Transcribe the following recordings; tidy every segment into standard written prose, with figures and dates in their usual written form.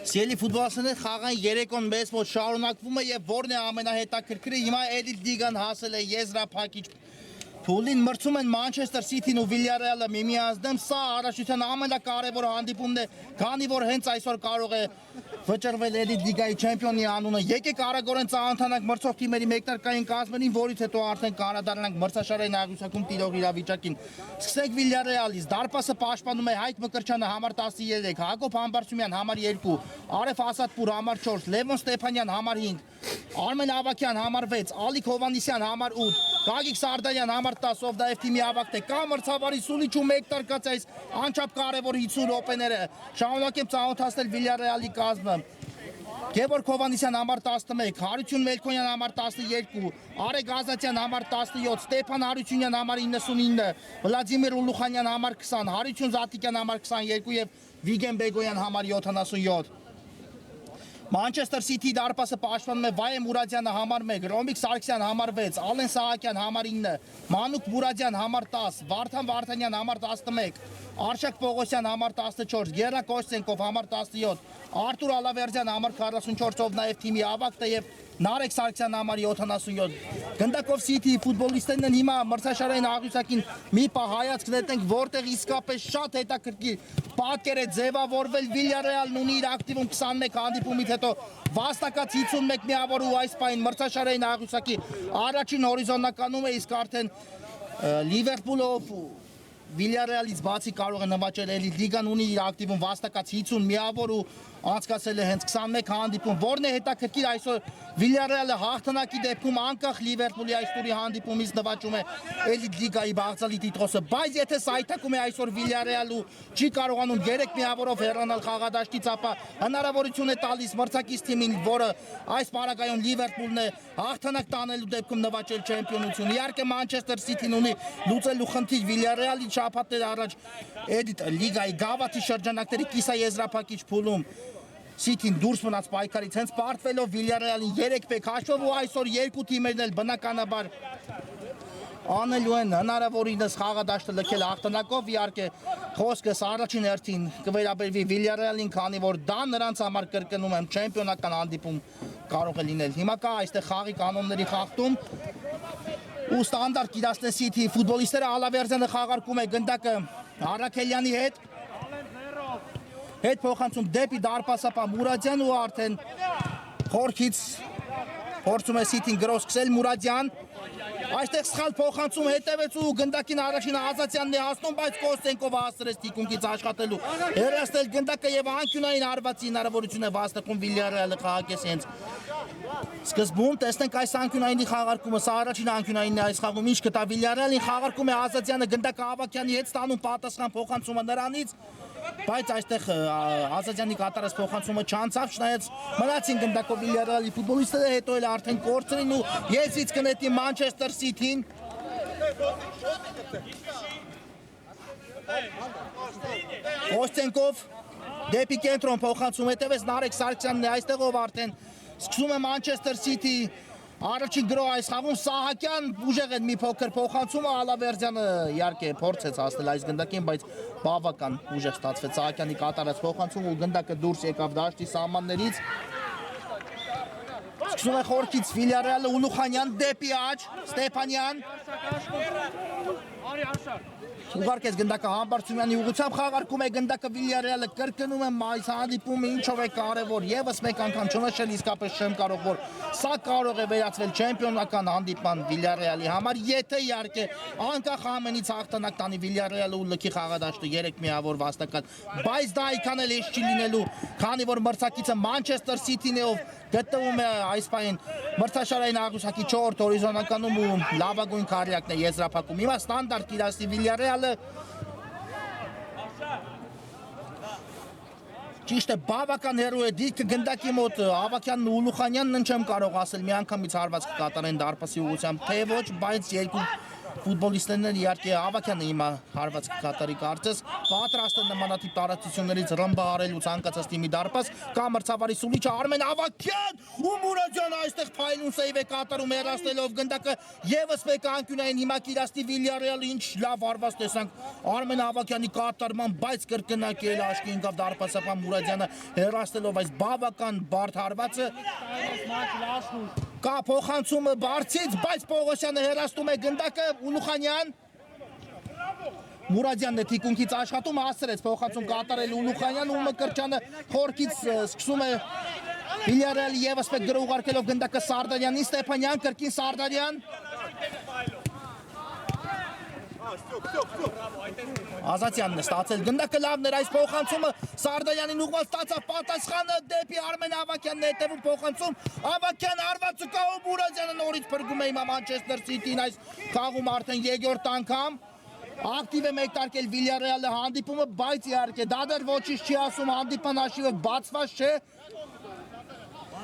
Սիրելի ֆուտբոլիստներ խաղան երեկոն մեծ ոչ շարունակվում է եւ որն է ամենահետաքրքրը հիմա Էլիտ լիգան հասել է եզրափակիչ փուլին մրցում են Մանչեսթեր Սիթին ու Վիլյարեալը միմյանց դեմ սա առաջության ամենակարևոր հանդիպումն է քանի որ հենց այսօր կարող է վճռվել Էլիտ լիգայի չեմպիոնի անունը եկեք արագորեն ծանոթանանք մրցող թիմերի մեկնարկային կազմերին որից հետո արդեն կանդրադառնանք մրցաշարային աղյուսակում տիրող իրավիճակին սկսենք Վիլյարեալից դարպասը պաշտպանում է Հայկ Մկրտչյանը համար 13 Հակոբ Համբարձումյան համար 2 Արեֆ Ասատպուր համար 4 Լևոն Ստեփանյան համար 5 Արմեն Ավակյան համար 6 Ալիկ Հովանիսյան համար 8 Գագիկ Սարդարյան համար 10 ով նաև թիմի ավագ թե կա մրցավարի Սուլիչ ու մեկնարկած այս անչափ կարևոր 50 րոպեները շարունակեմ ծանոթացնել Վիլյարեալի կազմը Գևորգ Հովանիսյան համար 11 Հարություն Մելքոնյան համար 12 Արեգ Ազատյան համար 17 Ստեփան Հարությունյան համար 99 Վլադիմիր Ուլուխանյան համար 20 Հարություն Զատիկյան համար 22 եւ Վիգեն Բեգոյան համար 77 Մանչեսթեր Սիթի դարպասը պաշտպանում է Վայե Մուրադյանը համար 1, Ռոմիկ Սարգսյան համար 6, Ալեն Սահակյան համար 9, Մանուկ Մուրադյան համար 10, Վարդան Վարդանյան համար 11, Արշակ Պողոսյան համար 14, Գերա Կոստենկով համար 17, Արտուր Ալավերդյան համար 44, ով նաև թիմի ավագն է եւ Նարեկ Սարգսյան համար 77 Գնդակով Սիթի ֆուտբոլիստներն են հիմա մրցաշարային աղյուսակին մի պահ հայացք նետենք որտեղ իսկապես շատ հետաքրքիր պատկեր է ձևավորվել Վիլյարեալն ունի իր ակտիվում 21 հանդիպումից հետո վաստակած 51 միավոր ու այս պահին մրցաշարային աղյուսակի առաջին հորիզոնականում է իսկ արդեն Լիվերպուլով Վիլյարեալից բացի կարող է նվաճել Էլիտ լիգան ունի իր ակտիվում վաստակած 50 միավոր ու անցկացել է հենց 21 հանդիպում որն է հետաքրքիր այսօր Վիլյարեալը հաղթանակի դեպքում անկախ Լիվերպուլի այս տուրի հանդիպումից նվաճում է Էլիտ լիգայի բաղձալի տիտղոսը բայց եթե սայթակում է այսօր Վիլյարեալը չի կարողանում 3 միավորով հեռանալ խաղադաշտից ապա հնարավորություն է տալիս մրցակից թիմին որը այս պարագայում Լիվերպուլն է հաղթանակ տանելու դեպքում նվաճել չեմպիոնություն իհարկե Մանչեսթեր Սիթին ունի լուծելու խնդիր Վիլյարեալի շաբաթներ առաջ Էլիտ լիգայի գավաթի շրջանակների կիսաեզրափակիչ փուլում Սիթին դուրս մնաց պայքարից հենց պարտվելով Վիլյարեալին 3-1 հաշվով ու այսօր երկու թիմերն էլ բնականաբար անելու են հնարավորինս խաղադաշտը լքել հաղթանակով իհարկե խոսքս առաջին հերթին կվերաբերվի Վիլյարեալին քանի որ դա նրանց համար կրկնում եմ չեմպիոնական հանդիպում կարող է լինել հիմա կա այստեղ խաղի կանոնների խախտում ու ստանդարտ իրացնեն Սիթի ֆուտբոլիստները Ալավերդյանը խաղարկում է գնդակը Արաքելյանի հետ փոխանցում դեպի դարպասապա Մուրադյան ու արդեն խորքից փորձում է Սիթին գրոհ սկսել Մուրադյան այստեղ սխալ փոխանցում հետևեց ու գնդակին առաջին Ազատյանն է հասնում բայց Կոստենկովը հասցրեց թիկունքից աշխատելու հեռացնել գնդակը եւ անկյունային հարվածի հնարավորություն է վաստակում Վիլյարեալը խաղակես հենց Սկզբում տեսնենք այս անկյունայինի խաղարկումը, սա առաջին անկյունայինն է այս խաղում, ինչ կտա Վիլյարեալին խաղարկում է Ազատյանը գնդակը Ավակյանի հետ ստանում պատասխան փոխանցումը նրանից, բայց այստեղ Ազատյանի կատարած փոխանցումը չանցավ, չնայած մնացին գնդակով Վիլյարեալի ֆուտբոլիստները, հետո էլ արդեն կորցրին ու եզից կնետի Մանչեսթեր Սիթին։ Կոստենկով դեպի կենտրոն փոխանցում, հետևեց Նարեկ Սարգսյանն է այստեղով արդեն Սկսում է Մանչեսթեր Սիթի առաջին գրոհ այս խաղում Սահակյան ուժեղ են մի փոքր փոխանցումը Ալավերդյանը իհարկե փորձեց հասնել այս գնդակին, բայց բավական ուժեղ ստացվեց Սահակյանի կատարած փոխանցումը ու գնդակը դուրս եկավ դաշտի սահմաններից։ Սկսում է խորքից Վիլյարեալը Ուլուխանյան դեպի աջ Ստեփանյան Ուղարկեց գնդակը Համբարձումյանի ուղղությամբ խաղարկում է գնդակը Վիլյարեալը կրկնում է այս հանդիպումը ինչով է կարևոր եւս մեկ անգամ չնշել իսկապես չեմ կարող որ սա կարող է վերածվել չեմպիոնական հանդիպման Վիլյարեալի համար եթե իհարկե անկախ ամենից հաղթանակ տանի Վիլյարեալը ու լքի խաղադաշտը 3 միավոր վաստակած բայց դա այքան էլ էջ չի լինելու քանի որ մրցակիցը Մանչեսթեր Սիթին է ով գտնվում է այս պահին մրցաշարային աղյուսակի 4 հորիզոնականում ու լավագույն քարյակն է եզրափակում հիմա ստանդարտ իրացի Վիլյարեալը Ճիշտ է, բավական հեռու է դիրքը գնդակի մոտ Ավակյանն ու Ուլուխանյանն չեմ կարող ասել մի անգամից հարված կկատարեն դարպասի ուղղությամբ թե ոչ, բայց երկու ֆուտբոլիստներն իհարկե Ավակյանը հիմա հարված կատարի կարծես պատրաստ են նմանատիպ տարածություններից ռմբա արելու ցանկացած թիմի դարպաս կամ մրցավարի սուլիչը Արմեն Ավակյան ու Մուրադյանը այստեղ փայլուն սեյվ է կատարում հեռացնելով գնդակը եւս մեկ անկյունային հիմա Կիրաստի Վիլյարեալը ինչ լավ արված տեսանք Արմեն Ավակյանի կատարման բայց կրկնակել աշկի ընկավ դարպասապան Մուրադյանը հեռացնելով այս բավական բարդ հարվածը Կա փոխանցումը բարձից, բայց Պողոսյանը հեռացնում է գնդակը Ուլուխանյան Մուրադյանն է թիկունքից աշխատում, հասցրեց փոխանցում կատարել Ուլուխանյան ու Մկրտչյանը խորքից սկսում է Վիլյարեալի եւս մեկ գրը ուղարկելով գնդակը Սարդարյանին Ստեփանյան, կրկին Սարդարյան Ազատյանն է ստացել գնդակը լավն էր այս փոխանցումը Սարդարյանին ուղղված ստացավ պատասխանը դեպի Արմեն Ավակյանն է հետևում փոխանցում Ավակյան արվածը կա ու Մուրադյանը նորից փրկում է հիմա Մանչեսթեր Սիթին այս խաղում արդեն երկրորդ անգամ ակտիվ է մեկտարկել Վիլյարեալը հանդիպումը բայց իհարկե դա դեռ ոչինչ չի ասում հանդիպան հաշիվը բացված չէ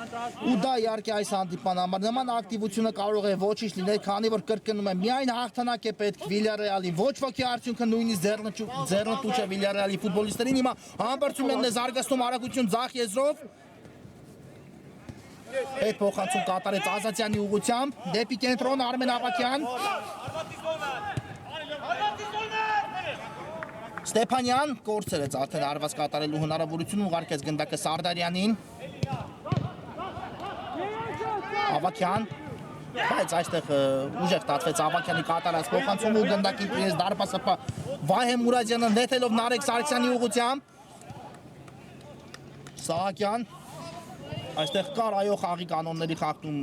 ու դա իհարկե այս հանդիպման համար նման ակտիվությունը կարող է ոչինչ լինել քանի որ կրկնում եմ միայն հաղթանակ է պետք Վիլյարեալին ոչ ոքի արդյունքը նույնիսկ ձեռնտու չէ Վիլյարեալի ֆուտբոլիստերին հիմա համբարձումներն է զարգացնում արագություն ձախ եզրով հետ փոխանցում կատարեց Ազատյանի ուղղությամբ դեպի կենտրոն Արմեն Ավակյան Ստեփանյան կորցրեց արդեն արված կատարելու հնարավորություն ուղարկեց գնդակը Սարդարյանին Ավակյան բայց այստեղ ուժեղ ստացվեց Ավակյանի կատարած փոխանցումը ու գնդակի իրենց դարպասապա Վահե Մուրադյանը նետելով Նարեկ Սարգսյանի ուղղությամբ Սահակյան այստեղ կար այո խաղի կանոնների խախտում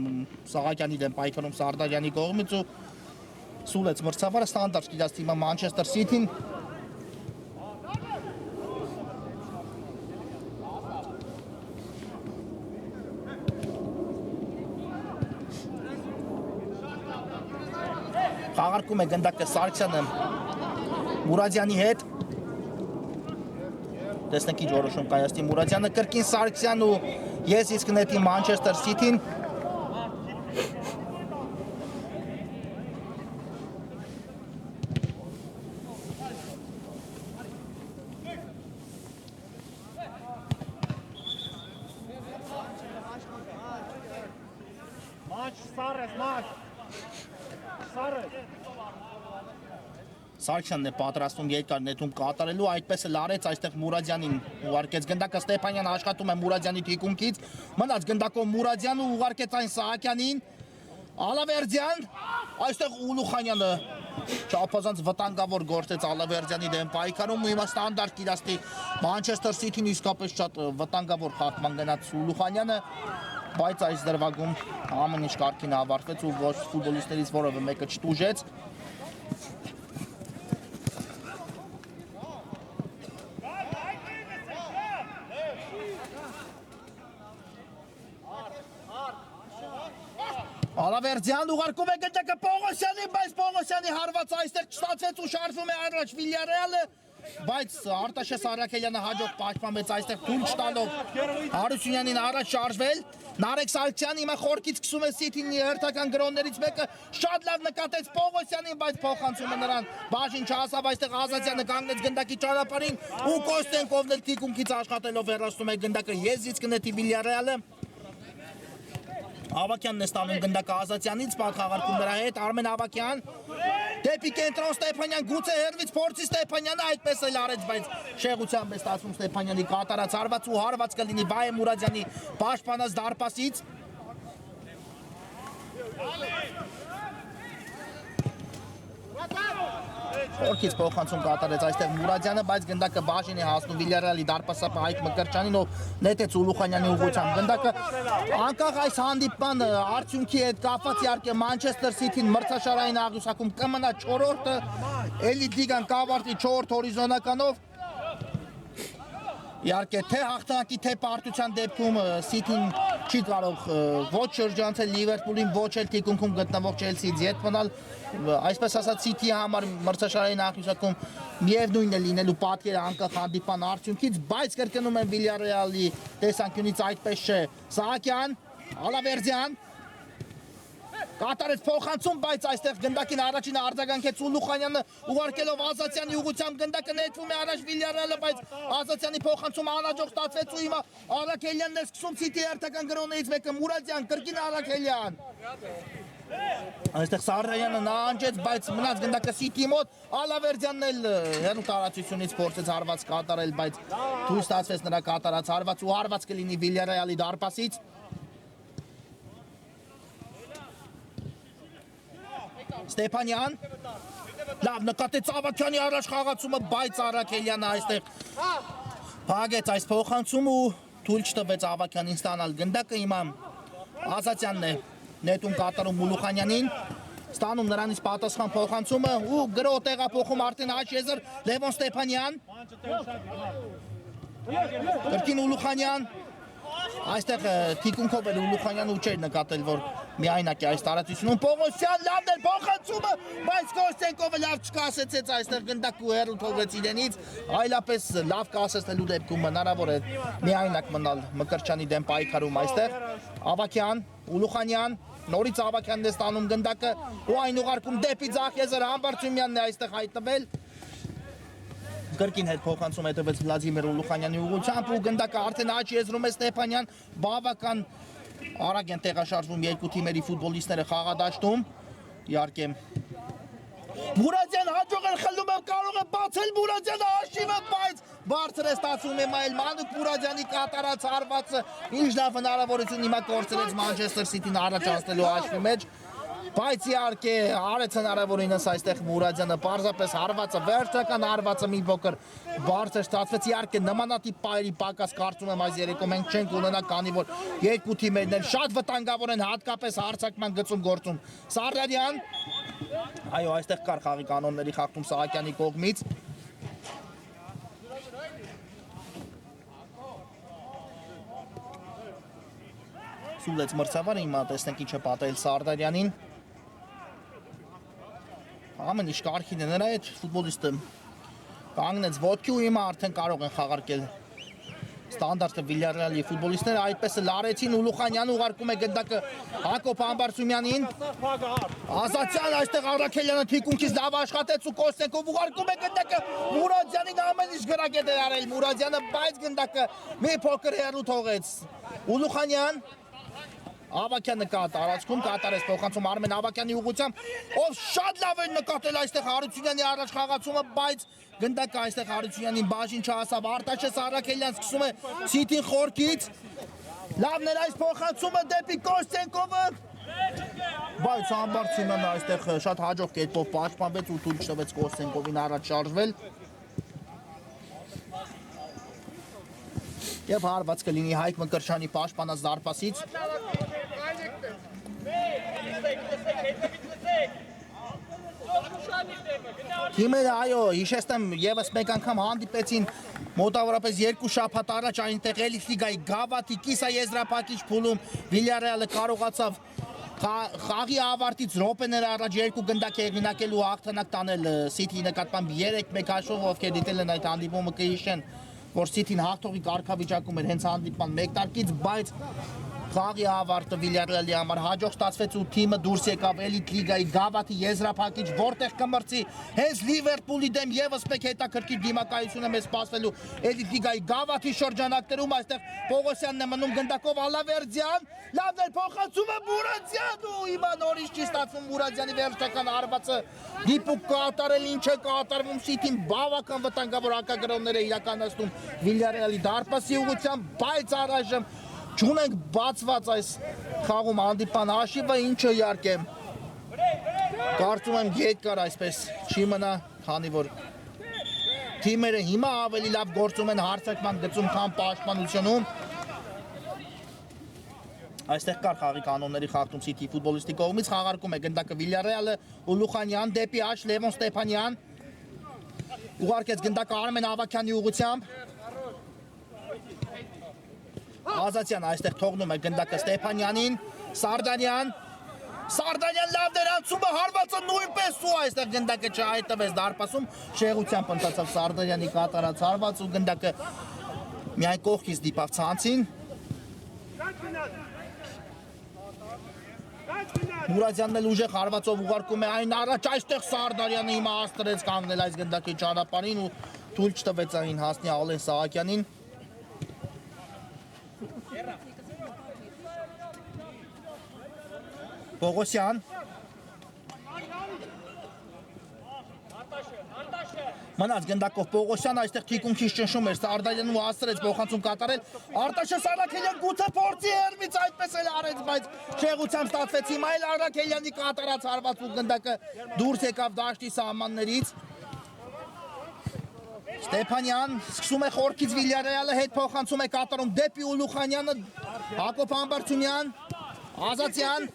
Սահակյանի դեմ պայքարում Սարդարյանի կողմից ու սուլեց մրցավարը ստանդարտ իրաց թիմը Մանչեսթեր Սիթին Խաղարկում է գնդակը Սարգսյանը Մուրադյանի հետ Տեսնենք ինչ որոշում կայացնի Մուրադյանը կրկին Սարգսյան ու ես իսկ նետի Մանչեսթեր Սիթին Սարգսյանն է պատրաստում երկար նետում կատարելու, այդպես էլ արեց այստեղ Մուրադյանին ուղարկեց գնդակը Ստեփանյան աշխատում է Մուրադյանի թիկունքից, մնաց գնդակով Մուրադյանը ուղարկեց այն Սահակյանին, Ալավերդյան, այստեղ Ուլուխանյանը չափազանց վտանգավոր գործեց Ալավերդյանի դեմ պայքարում ու հիմա ստանդարտ իրաստի Մանչեսթեր Սիթին իսկապես շատ վտանգավոր խաղման գնաց Ուլուխանյանը, բայց այս դրվագում ամեն ինչ կարգին ավարտվեց ու ոչ ֆուտբոլիստներից որևէ մեկը չտուժեց Ալավերդյան ուղարկում է գնդակը Պողոսյանին, բայց Պողոսյանի հարվածը այստեղ չստացվեց ու շարժվում է առաջ Վիլյարեալը, բայց Արտաշես Արաքելյանը հաջող պաշտպանեց այստեղ թույլ չտալով Հարությունյանին առաջ շարժվել, Նարեկ Սարգսյանը հիմա խորքից սկսում է Սիթինի հերթական գրոններից մեկը շատ լավ նկատեց Պողոսյանին, բայց փոխանցումը նրան բաժին չհասավ, այստեղ Ազատյանը կանգնեց գնդակի ճանապարհին ու Կոստենկովն էլ թիկունքից աշխատելով հեռացնում է գնդակը եզրից կնետի Վիլյարեալը Ավակյանն է ստանում գնդակը Ազատյանից, պատխաղարկում նրա հետ, Արմեն Ավակյան, դեպի կենտրոն Ստեփանյան, գուցե հերվից փորձի Ստեփանյանը, այդպես էլ արեց, բայց շեղությամբ է ստացվում Ստեփանյանի կատարած հարված ու հարված կլինի Վահե Մուրադյանի պաշտպանած դարպասից։ Խորքից փոխանցում կատարեց այստեղ Մուրադյանը, բայց գնդակը բաժին է հասնում Վիլյարեալի դարպասապը Հայկ Մկրտչյանին, ով նետեց Ուլուխանյանի ուղղությամբ գնդակը։ Անկախ այս հանդիպման արդյունքի հետ կապված իհարկե Մանչեսթեր Սիթին մրցաշարային աղյուսակում կմնա 4-րդը, Էլիտ լիգան կավարտի 4 հորիզոնականով։ Իհարկե թե հաղթանակի թե պարտության դեպքում Սիթին չի կարող ոչ շրջանցել Լիվերպուլին, ոչ էլ թիկունքում գտնվող Չելսիից ետ մնալ, այսպես ասած Սիթիի համար մրցաշարային աղյուսակում միևնույնն է լինելու պատկերը անկախ հանդիպան արդյունքից, բայց կրկնում եմ Վիլյարեալի տեսանկյունից այդպես չէ։ Սահակյան, Ալավերդյան կատարեց փոխանցում, բայց այստեղ գնդակին առաջին արձագանքեց Ուլուխանյանը ուղարկելով Ազատյանի ուղղությամբ գնդակը ներվում է առաջ Վիլյարեալը, բայց Ազատյանի փոխանցումը անհաջող ստացվեց ու հիմա Արաքելյանն է սկսում Սիթի հերթական գրոններից մեկը Մուրադյան, կրկին Արաքելյան։ Այստեղ Սարդարյանը նահանջեց, բայց մնաց գնդակը Սիթի մոտ, Ալավերդյանն էլ հեռու տարածությունից փորձեց հարված կատարել, բայց թույլ ստացվեց նրա կատարած հարված ու հարված կլինի Վիլյարեալի դարպասից։ Ստեփանյան, լավ նկատեց Ավակյանի առաջ խաղացումը, բայց Արաքելյանը այստեղ փակեց այս փոխանցումը ու թույլ չտվեց Ավակյանին ստանալ գնդակը, հիմա Ազատյանն է նետում կատարում Ուլուխանյանին, ստանում նրանից պատասխան փոխանցումը ու գրո տեղափոխում արդեն Հաշեզր, Լևոն Ստեփանյան, կրկին Ուլուխանյան, այստեղ թիկունքով էր Ուլուխանյանը ու չէր նկատել, որ միայնակ է այս տարածությունում, Պողոսյան լավն էր փոխանցումը, բայց Կոստենկովը լավ չկասեցեց այստեղ գնդակ ու հեռու թողեց իրենից, այլապես լավ կասեցնելու դեպքում հնարավոր է միայնակ մնալ Մկրտչյանի դեմ պայքարում այստեղ, Ավակյան, Ուլուխանյան, նորից Ավակյանն է ստանում գնդակը ու այն ուղարկում դեպի Ձախեզր, Համբարձումյանն է այստեղ հայտնվել, կրկին հետ փոխանցում հետևեց Վլադիմիր Ուլուխանյանի ուղղությամբ ու գնդակը արդեն աճ եզրում է Ստեփանյան, բավական արագ են տեղաշարժվում երկու թիմերի ֆուտբոլիստները խաղադաշտում, իհարկե Մուրադյան հաջող էր խլում է, կարող է բացել Մուրադյանը հաշիվը, բայց բարձր է ստացվում է մայել Մանուկ Մուրադյանի կատարած հարվածը, ինչ լավ հնարավորություն հիմա կորցրեց Մանչեսթեր Սիթին առաջացնելու հաշվի մեջ, բայց իհարկե արեց հնարավորինս այստեղ Մուրադյանը պարզապես հարվածը, վերջական հարվածը մի փոքր բարձր ստացվեց, իհարկե նմանատիպ պայերի պակաս կարծում եմ այս երեկո մենք չենք ունենա, քանի որ երկու թիմերն են շատ վտանգավոր են, հատկապես հարձակման գծում գործում։ Սարդարյան, այո, այստեղ կար խաղի կանոնների խախտում Սահակյանի կողմից։ Սուլեց մրցավարը, հիմա տեսնենք ինչ է պատահել Սարդարյանին։ Ամեն ինչ կարգին է, նրա հետ ֆուտբոլիստը կանգնեց ոտքի ու հիմա արդեն կարող են խաղարկել ստանդարտը Վիլյարեալի ֆուտբոլիստները, այդպես էլ արեցին, Ուլուխանյանը ուղարկում է գնդակը Հակոբ Համբարձումյանին, Ազատյան այստեղ Արաքելյանը թիկունքից լավ աշխատեց ու Կոստենկով ուղարկում է գնդակը Մուրադյանին, ամեն ինչ գրագետ է արել Մուրադյանը, բայց գնդակը մի փոքր հեռու թողեց, Ուլուխանյան, Ավակյանը տարածքում կատարեց փոխանցում Արմեն Ավակյանի ուղղությամբ, ով շատ լավ էր նկատել այստեղ Հարությունյանի առաջ խաղացումը, բայց գնդակը այստեղ Հարությունյանին բաժին չհասավ, Արտաշես Արաքելյան սկսում է Սիթին խորքից, լավն էր այս փոխանցումը դեպի Կոստենկովը, բայց Համբարձումյանը այստեղ շատ հաջող կերպով պաշտպանվեց ու թույլ չտվեց Կոստենկովին առաջ շարժվել։ Եվ հարված կլինի Հայկ Մկրտչյանի պաշտպանած դարպասից։ Թիմերը, այո, հիշեցնեմ, ևս մեկ անգամ հանդիպեցին մոտավորապես 2 շաբաթ առաջ այնտեղ Էլիտ լիգայի Գավաթի կիսա եզրափակիչ փուլում Վիլյարեալը կարողացավ խաղի ավարտից րոպեներ առաջ 2 գնդակ հեղինակելու հաղթանակ տանել Սիթիի նկատմամբ 3-1 հաշվով, ովքեր դիտել են այդ հանդիպումը կհիշեն, որ Սիթին հաղթողի կարգավիճակում էր հենց հանդիպման մեկտարկից, բայց խաղի ավարտը Վիլյարեալի համար հաջող ստացվեց ու թիմը դուրս եկավ Էլիտ լիգայի Գավաթի եզրափակիչ, որտեղ կմրցի հենց Լիվերպուլի դեմ եւս մեկ հետաքրքիր դիմակայություն է մեզ սպասվելու Էլիտ լիգայի Գավաթի շրջանակներում, այստեղ Պողոսյանն է մնում գնդակով Ալավերդյան, լավն էր փոխանցումը Մուրադյան ու հիմա նորից չի ստացվում Մուրադյանի վերջական հարվածը դիպուկ կատարել, ինչ է կատարվում Սիթին բավական վտանգավոր հակագրոններ է իրականացնում Վիլյարեալի դարպասի ուղղությամբ, բայց առայժմ չունենք բացված այս խաղում հանդիպան հաշիվը, ինչը իհարկե կարծում եմ երկար այսպես չի մնա, քանի որ թիմերը հիմա ավելի լավ գործում են հարձակման գծում, քան պաշտպանությունում։ Այստեղ կար խաղի կանոնների խախտում Սիթի ֆուտբոլիստի կողմից, խաղարկում է գնդակը Վիլյարեալը, Ուլուխանյան դեպի աջ Լևոն Ստեփանյան, ուղարկեց գնդակը Արմեն Ավակյանի ուղղությամբ, Ազատյան այստեղ թողնում է գնդակը Ստեփանյանին, Սարդարյան լավ դերանցումը, հարվածը նույնպես ու այստեղ գնդակը չհայտնվեց դարպասում, շեղությամբ ընթացավ Սարդարյանի կատարած հարված ու գնդակը միայն կողքից դիպավ ցանցին։ Մուրադյանն էլ ուժեղ հարվածով ուղարկում է այն առաջ այստեղ Սարդարյանը հիմա հաստրեց կանգնել այս գնդակի ճանապարհին ու թույլ չտվեց այն հասնի Ալեն Սահակյանին Պողոսյան Մնաց գնդակով Պողոսյան այստեղ թիկունքից ճնշում էր Սարդարյանն ու հաստրեց փոխանցում կատարել Արտաշը Սարաքելյան գուցե փորձի Երմից այդպես էլ արեց բայց շեղությամբ ստացվեց հիմա էլ Արաքելյանի կատարած հարված ու գնդակը դուրս եկավ դաշտի սահմաններից Ստեփանյան սկսում է խորքից Վիլյարեալը հետ փոխանցում է կատարում դեպի Ուլուխանյանը Հակոբ Համբարձումյան Ազատյան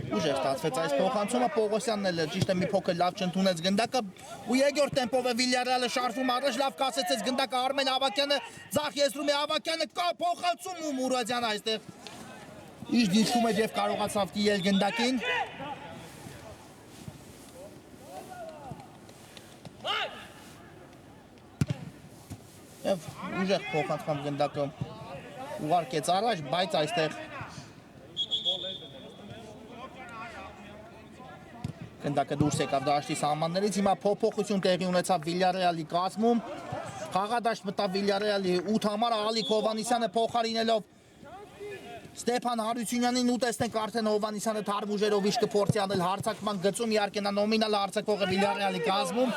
Ուժեղ ստացվեց այս փոխանցումը Պողոսյանն էլ ճիշտ է մի փոքր լավ չընդունեց գնդակը ու երկրորդ տեմպով է Վիլյարեալը շարժվում առաջ լավ կասեցեց գնդակը Արմեն Ավակյանը ձախ եզրում է Ավակյանը կա փոխանցում ու Մուրադյանը այստեղ իր դիցում է եւ կարողացավ տիել գնդակին Եվ ուժեղ փոխանցում գնդակը ուղարկեց առաջ բայց այստեղ Գնդակը դուրս եկավ դաշտի սահմաններից, հիմա փոփոխություն տեղի ունեցավ Վիլյարեալի կազմում, խաղադաշտ մտավ Վիլյարեալի 8 համար Ալիկ Հովանիսյանը փոխարինելով Ստեփան Հարությունյանին ու տեսնենք արդեն Հովանիսյանը թարմ ուժերով իշ կփորձի անել հարձակման գծում, իհարկե նա նոմինալ հարձակվողը Վիլյարեալի կազմում,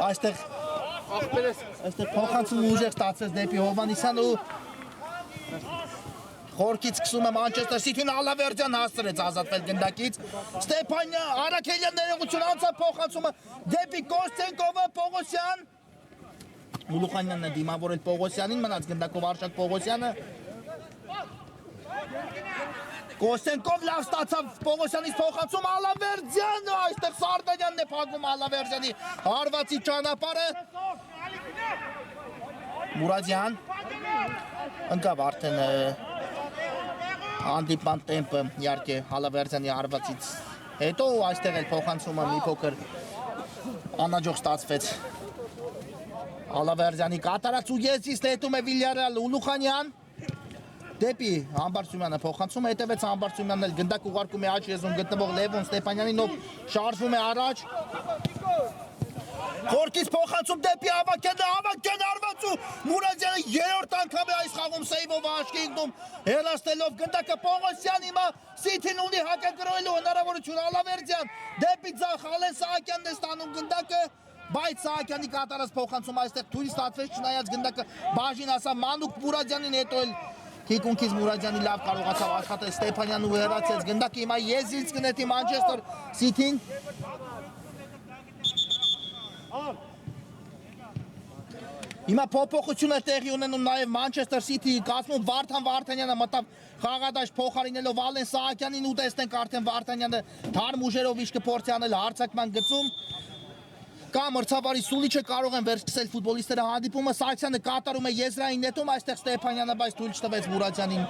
այստեղ փոխանցում ուժեղ ստացվեց դեպի Հովանիսյանը ու Խորքից սկսում է Մանչեսթեր Սիթին Ալավերդյան հասցրեց ազատվել գնդակից Ստեփանյա Արաքելյան ներողություն անցավ փոխանցումը դեպի Կոստենկովը Պողոսյան Ուլուխանյանն է դիմավորել Պողոսյանին մնաց գնդակով Արշակ Պողոսյանը Կոստենկով լավ ստացավ Պողոսյանից փոխանցում Ալավերդյանը այստեղ Սարդարյանն է փակում Ալավերդյանի հարվածի ճանապարհը Մուրադյան ընկավ արդեն Հանդիպան տեմպը իհարկե Ալավերդյանի հարվածից հետո այստեղ էլ փոխանցումը մի փոքր անհաջող ստացվեց Ալավերդյանի կատարած ու եզից նետում է Վիլյարեալ Ուլուխանյան դեպի Համբարձումյանը փոխանցում հետևեց Համբարձումյանն էլ գնդակ ուղարկում է աջ եզում գտնվող Լևոն Ստեփանյանին ով շարժվում է առաջ Խորքից փոխանցում դեպի Ավակյանը արված ու Մուրադյանը երրորդ անգամ է այս խաղում սեյվով աչքի ընկնում հեռացնելով գնդակը Պողոսյան հիմա Սիթին ունի հակակրոյելու հնարավորություն Ալավերդյան դեպի ձախ Ալեն Սահակյանն է ստանում գնդակը բայց Սահակյանի կատարած փոխանցումը այստեղ թույլ ստացվեց չնայած գնդակը բաժին ասա Մանուկ Մուրադյանին հետո էլ Թիկունքից Մուրադյանի լավ կարողացավ աշխատել Ստեփանյանն ու հեռացեց գնդակը հիմա Եզինց կնետի Մանչեսթեր Սիթին Հիմա փոփոխություն է տեղի ունենում նաև Մանչեսթեր Սիթիի կազմում Վարդան Վարդանյանը մտավ խաղադաշտ փոխարինելով Ալեն Սահակյանին ու տեսնենք արդեն Վարդանյանը թարմ ուժերով իշ կփորձի անել հարձակման գծում Կա մրցավարի Սուլիչը կարող են վերսկսել ֆուտբոլիստները հանդիպումը Սարգսյանը կատարում է եզրային նետում այստեղ Ստեփանյանը բայց թույլ չտվեց Մուրադյանին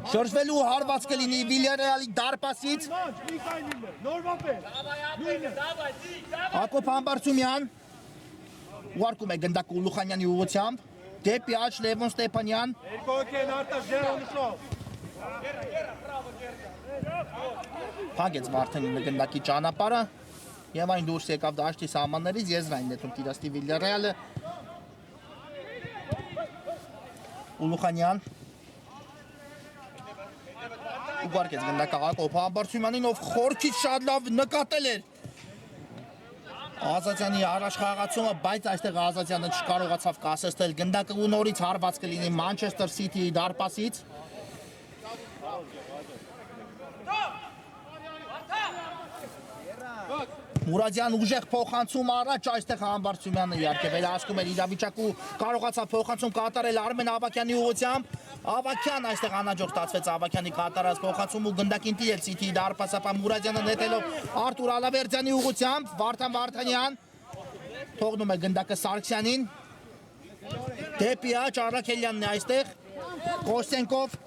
Շրջվելու հարված կլինի Վիլյարեալի դարպասից Հակոբ Համբարձումյան Ուղարկում է գնդակը Ուլուխանյանի ուղղությամբ դեպի աջ Լևոն Ստեփանյան Փակեց Վարդանյանը գնդակի ճանապարհը Եվ այն դուրս եկավ դաշտի սահմաններից եզրային նետում Տիրաստի Վիլյարեալը Ուլուխանյան Ուղարկեց գնդակը Հակոբ Համբարձումյանին ով խորքից շատ լավ նկատել էր Ազատյանի առաջ խաղացումը, բայց այստեղ Ազատյանը չկարողացավ կասեցնել գնդակը ու նորից հարված կլինի Մանչեսթեր Սիթիի դարպասից Մուրադյան ուժեղ փոխանցում առաջ այստեղ Համբարձումյանը իհարկե վերահսկում էր իրավիճակը ու կարողացավ փոխանցում կատարել Արմեն Ավակյանի ուղղությամբ Ավակյան այստեղ անհաջող ստացվեց Ավակյանի կատարած փոխանցում ու գնդակին տիրել Սիթիի դարպասապան Մուրադյանը նետելով Արտուր Ալավերդյանի ուղղությամբ Վարդան Վարդանյան թողնում է գնդակը Սարգսյանին դեպի աջ Արաքելյանն է այստեղ Կոստենկով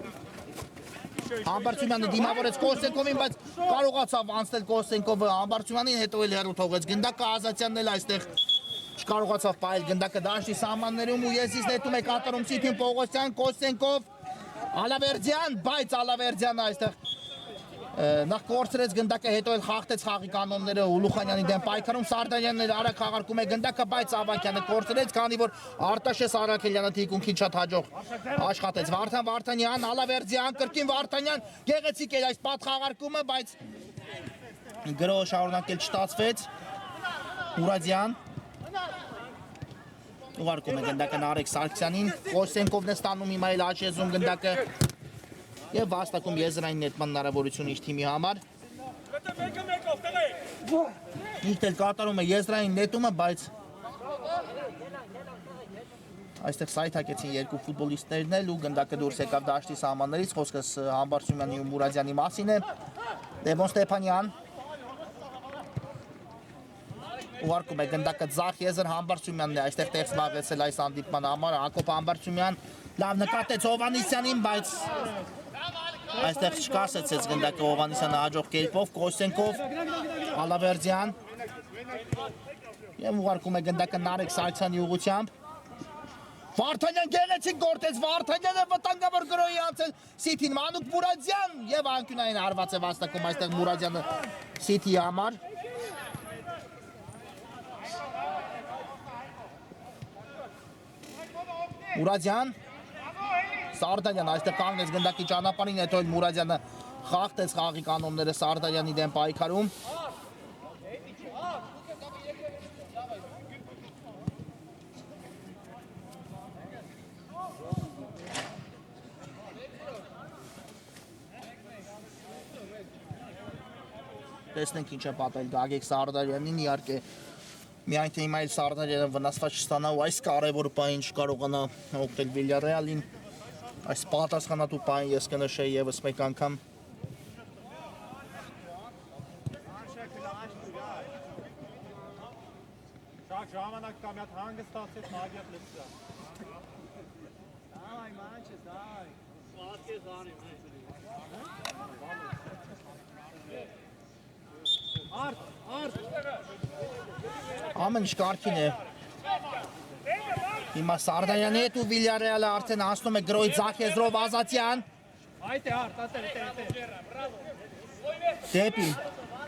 Համբարձումյանը դիմավորեց Կոստենկովին, բայց կարողացավ անցնել Կոստենկովը Համբարձումյանին, հետո էլ հեռու թողեց գնդակը Ազատյանն էլ այստեղ չկարողացավ պահել գնդակը դաշտի սահմաններում ու Եզից նետում է կատարում Սիթին Պողոսյան, Կոստենկով, Ալավերդյան, բայց Ալավերդյանը այստեղ նախ կորցրեց գնդակը, հետո էլ խախտեց խաղի կանոնները Ուլուխանյանի դեմ պայքարում, Սարդարյանն էլ արագ խաղարկում է գնդակը, բայց Ավակյանը կորցրեց, քանի որ Արտաշես Արաքելյանը թիկունքին շատ հաջող աշխատեց։ Վարդանյան, Ալավերդյան, կրկին Վարդանյան, գեղեցիկ էր այս պատ խաղարկումը, բայց գրոհը շարունակել չստացվեց։ Մուրադյան ուղարկում է գնդակը Նարեկ Սարգսյանին, Կոսենկովն է ստանում հիմա էլ աչեզում գնդակը և վաստակում եզրային նետման հնարավորություն իր թիմի համար։ Ինքն էլ կատարում է եզրային նետումը, բայց այստեղ սայթակեցին երկու ֆուտբոլիստներն էլ ու գնդակը դուրս եկավ դաշտի սահմաններից, խոսքս Համբարձումյանի ու Մուրադյանի մասին է։ Լևոն Ստեփանյան ուղարկում է գնդակը ձախ եզր, Համբարձումյանն է այստեղ տեղ զբաղեցել այս հանդիպման համար, Հակոբ Համբարձումյան լավ նկատեց Հովհաննիսյանին, բայց այստեղ չկասեցեց գնդակը Հովհաննիսյանը հաջող կերպով, Կոսենկով, Ալավերդյան և ուղարկում է գնդակը Նարեկ Սարգսյանի ուղղությամբ։ Վարդանյան գեղեցիկ գործեց, Վարդանյանը վտանգավոր գրոհի անցել Սիթին, Մանուկ Մուրադյան և անկյունային հարված է վաստակում այստեղ Մուրադյանը Սիթիի համար։ Մուրադյան, Սարդարյան այստեղ կանգնեց գնդակի ճանապարհին, հետո էլ Մուրադյանը խախտեց խաղի կանոնները Սարդարյանի դեմ պայքարում։ Տեսնենք ինչ է պատել Գագիկ Սարդարյանին, իհարկե միայն թե հիմա էլ Սարդարյանը վնասված չստանա ու այս կարևոր պահին չկարողանա օգնել Վիլյարեալին, այս պատասխանատու պահին ես կնշեի ևս մեկ անգամ։ Շակ ժամանակ կա մի հատ հանգստացեց Մագիատ լսա։ Դայ մանչես դայ։ Սվածքես անի։ Արդ Ամեն ինչ կարգին է։ Հիմա Սարդարյանի հետ ու Վիլյարեալը արդեն անցնում է գրոհի ձախ եզրով Ազատյան։ Այդե արդ, Դեպի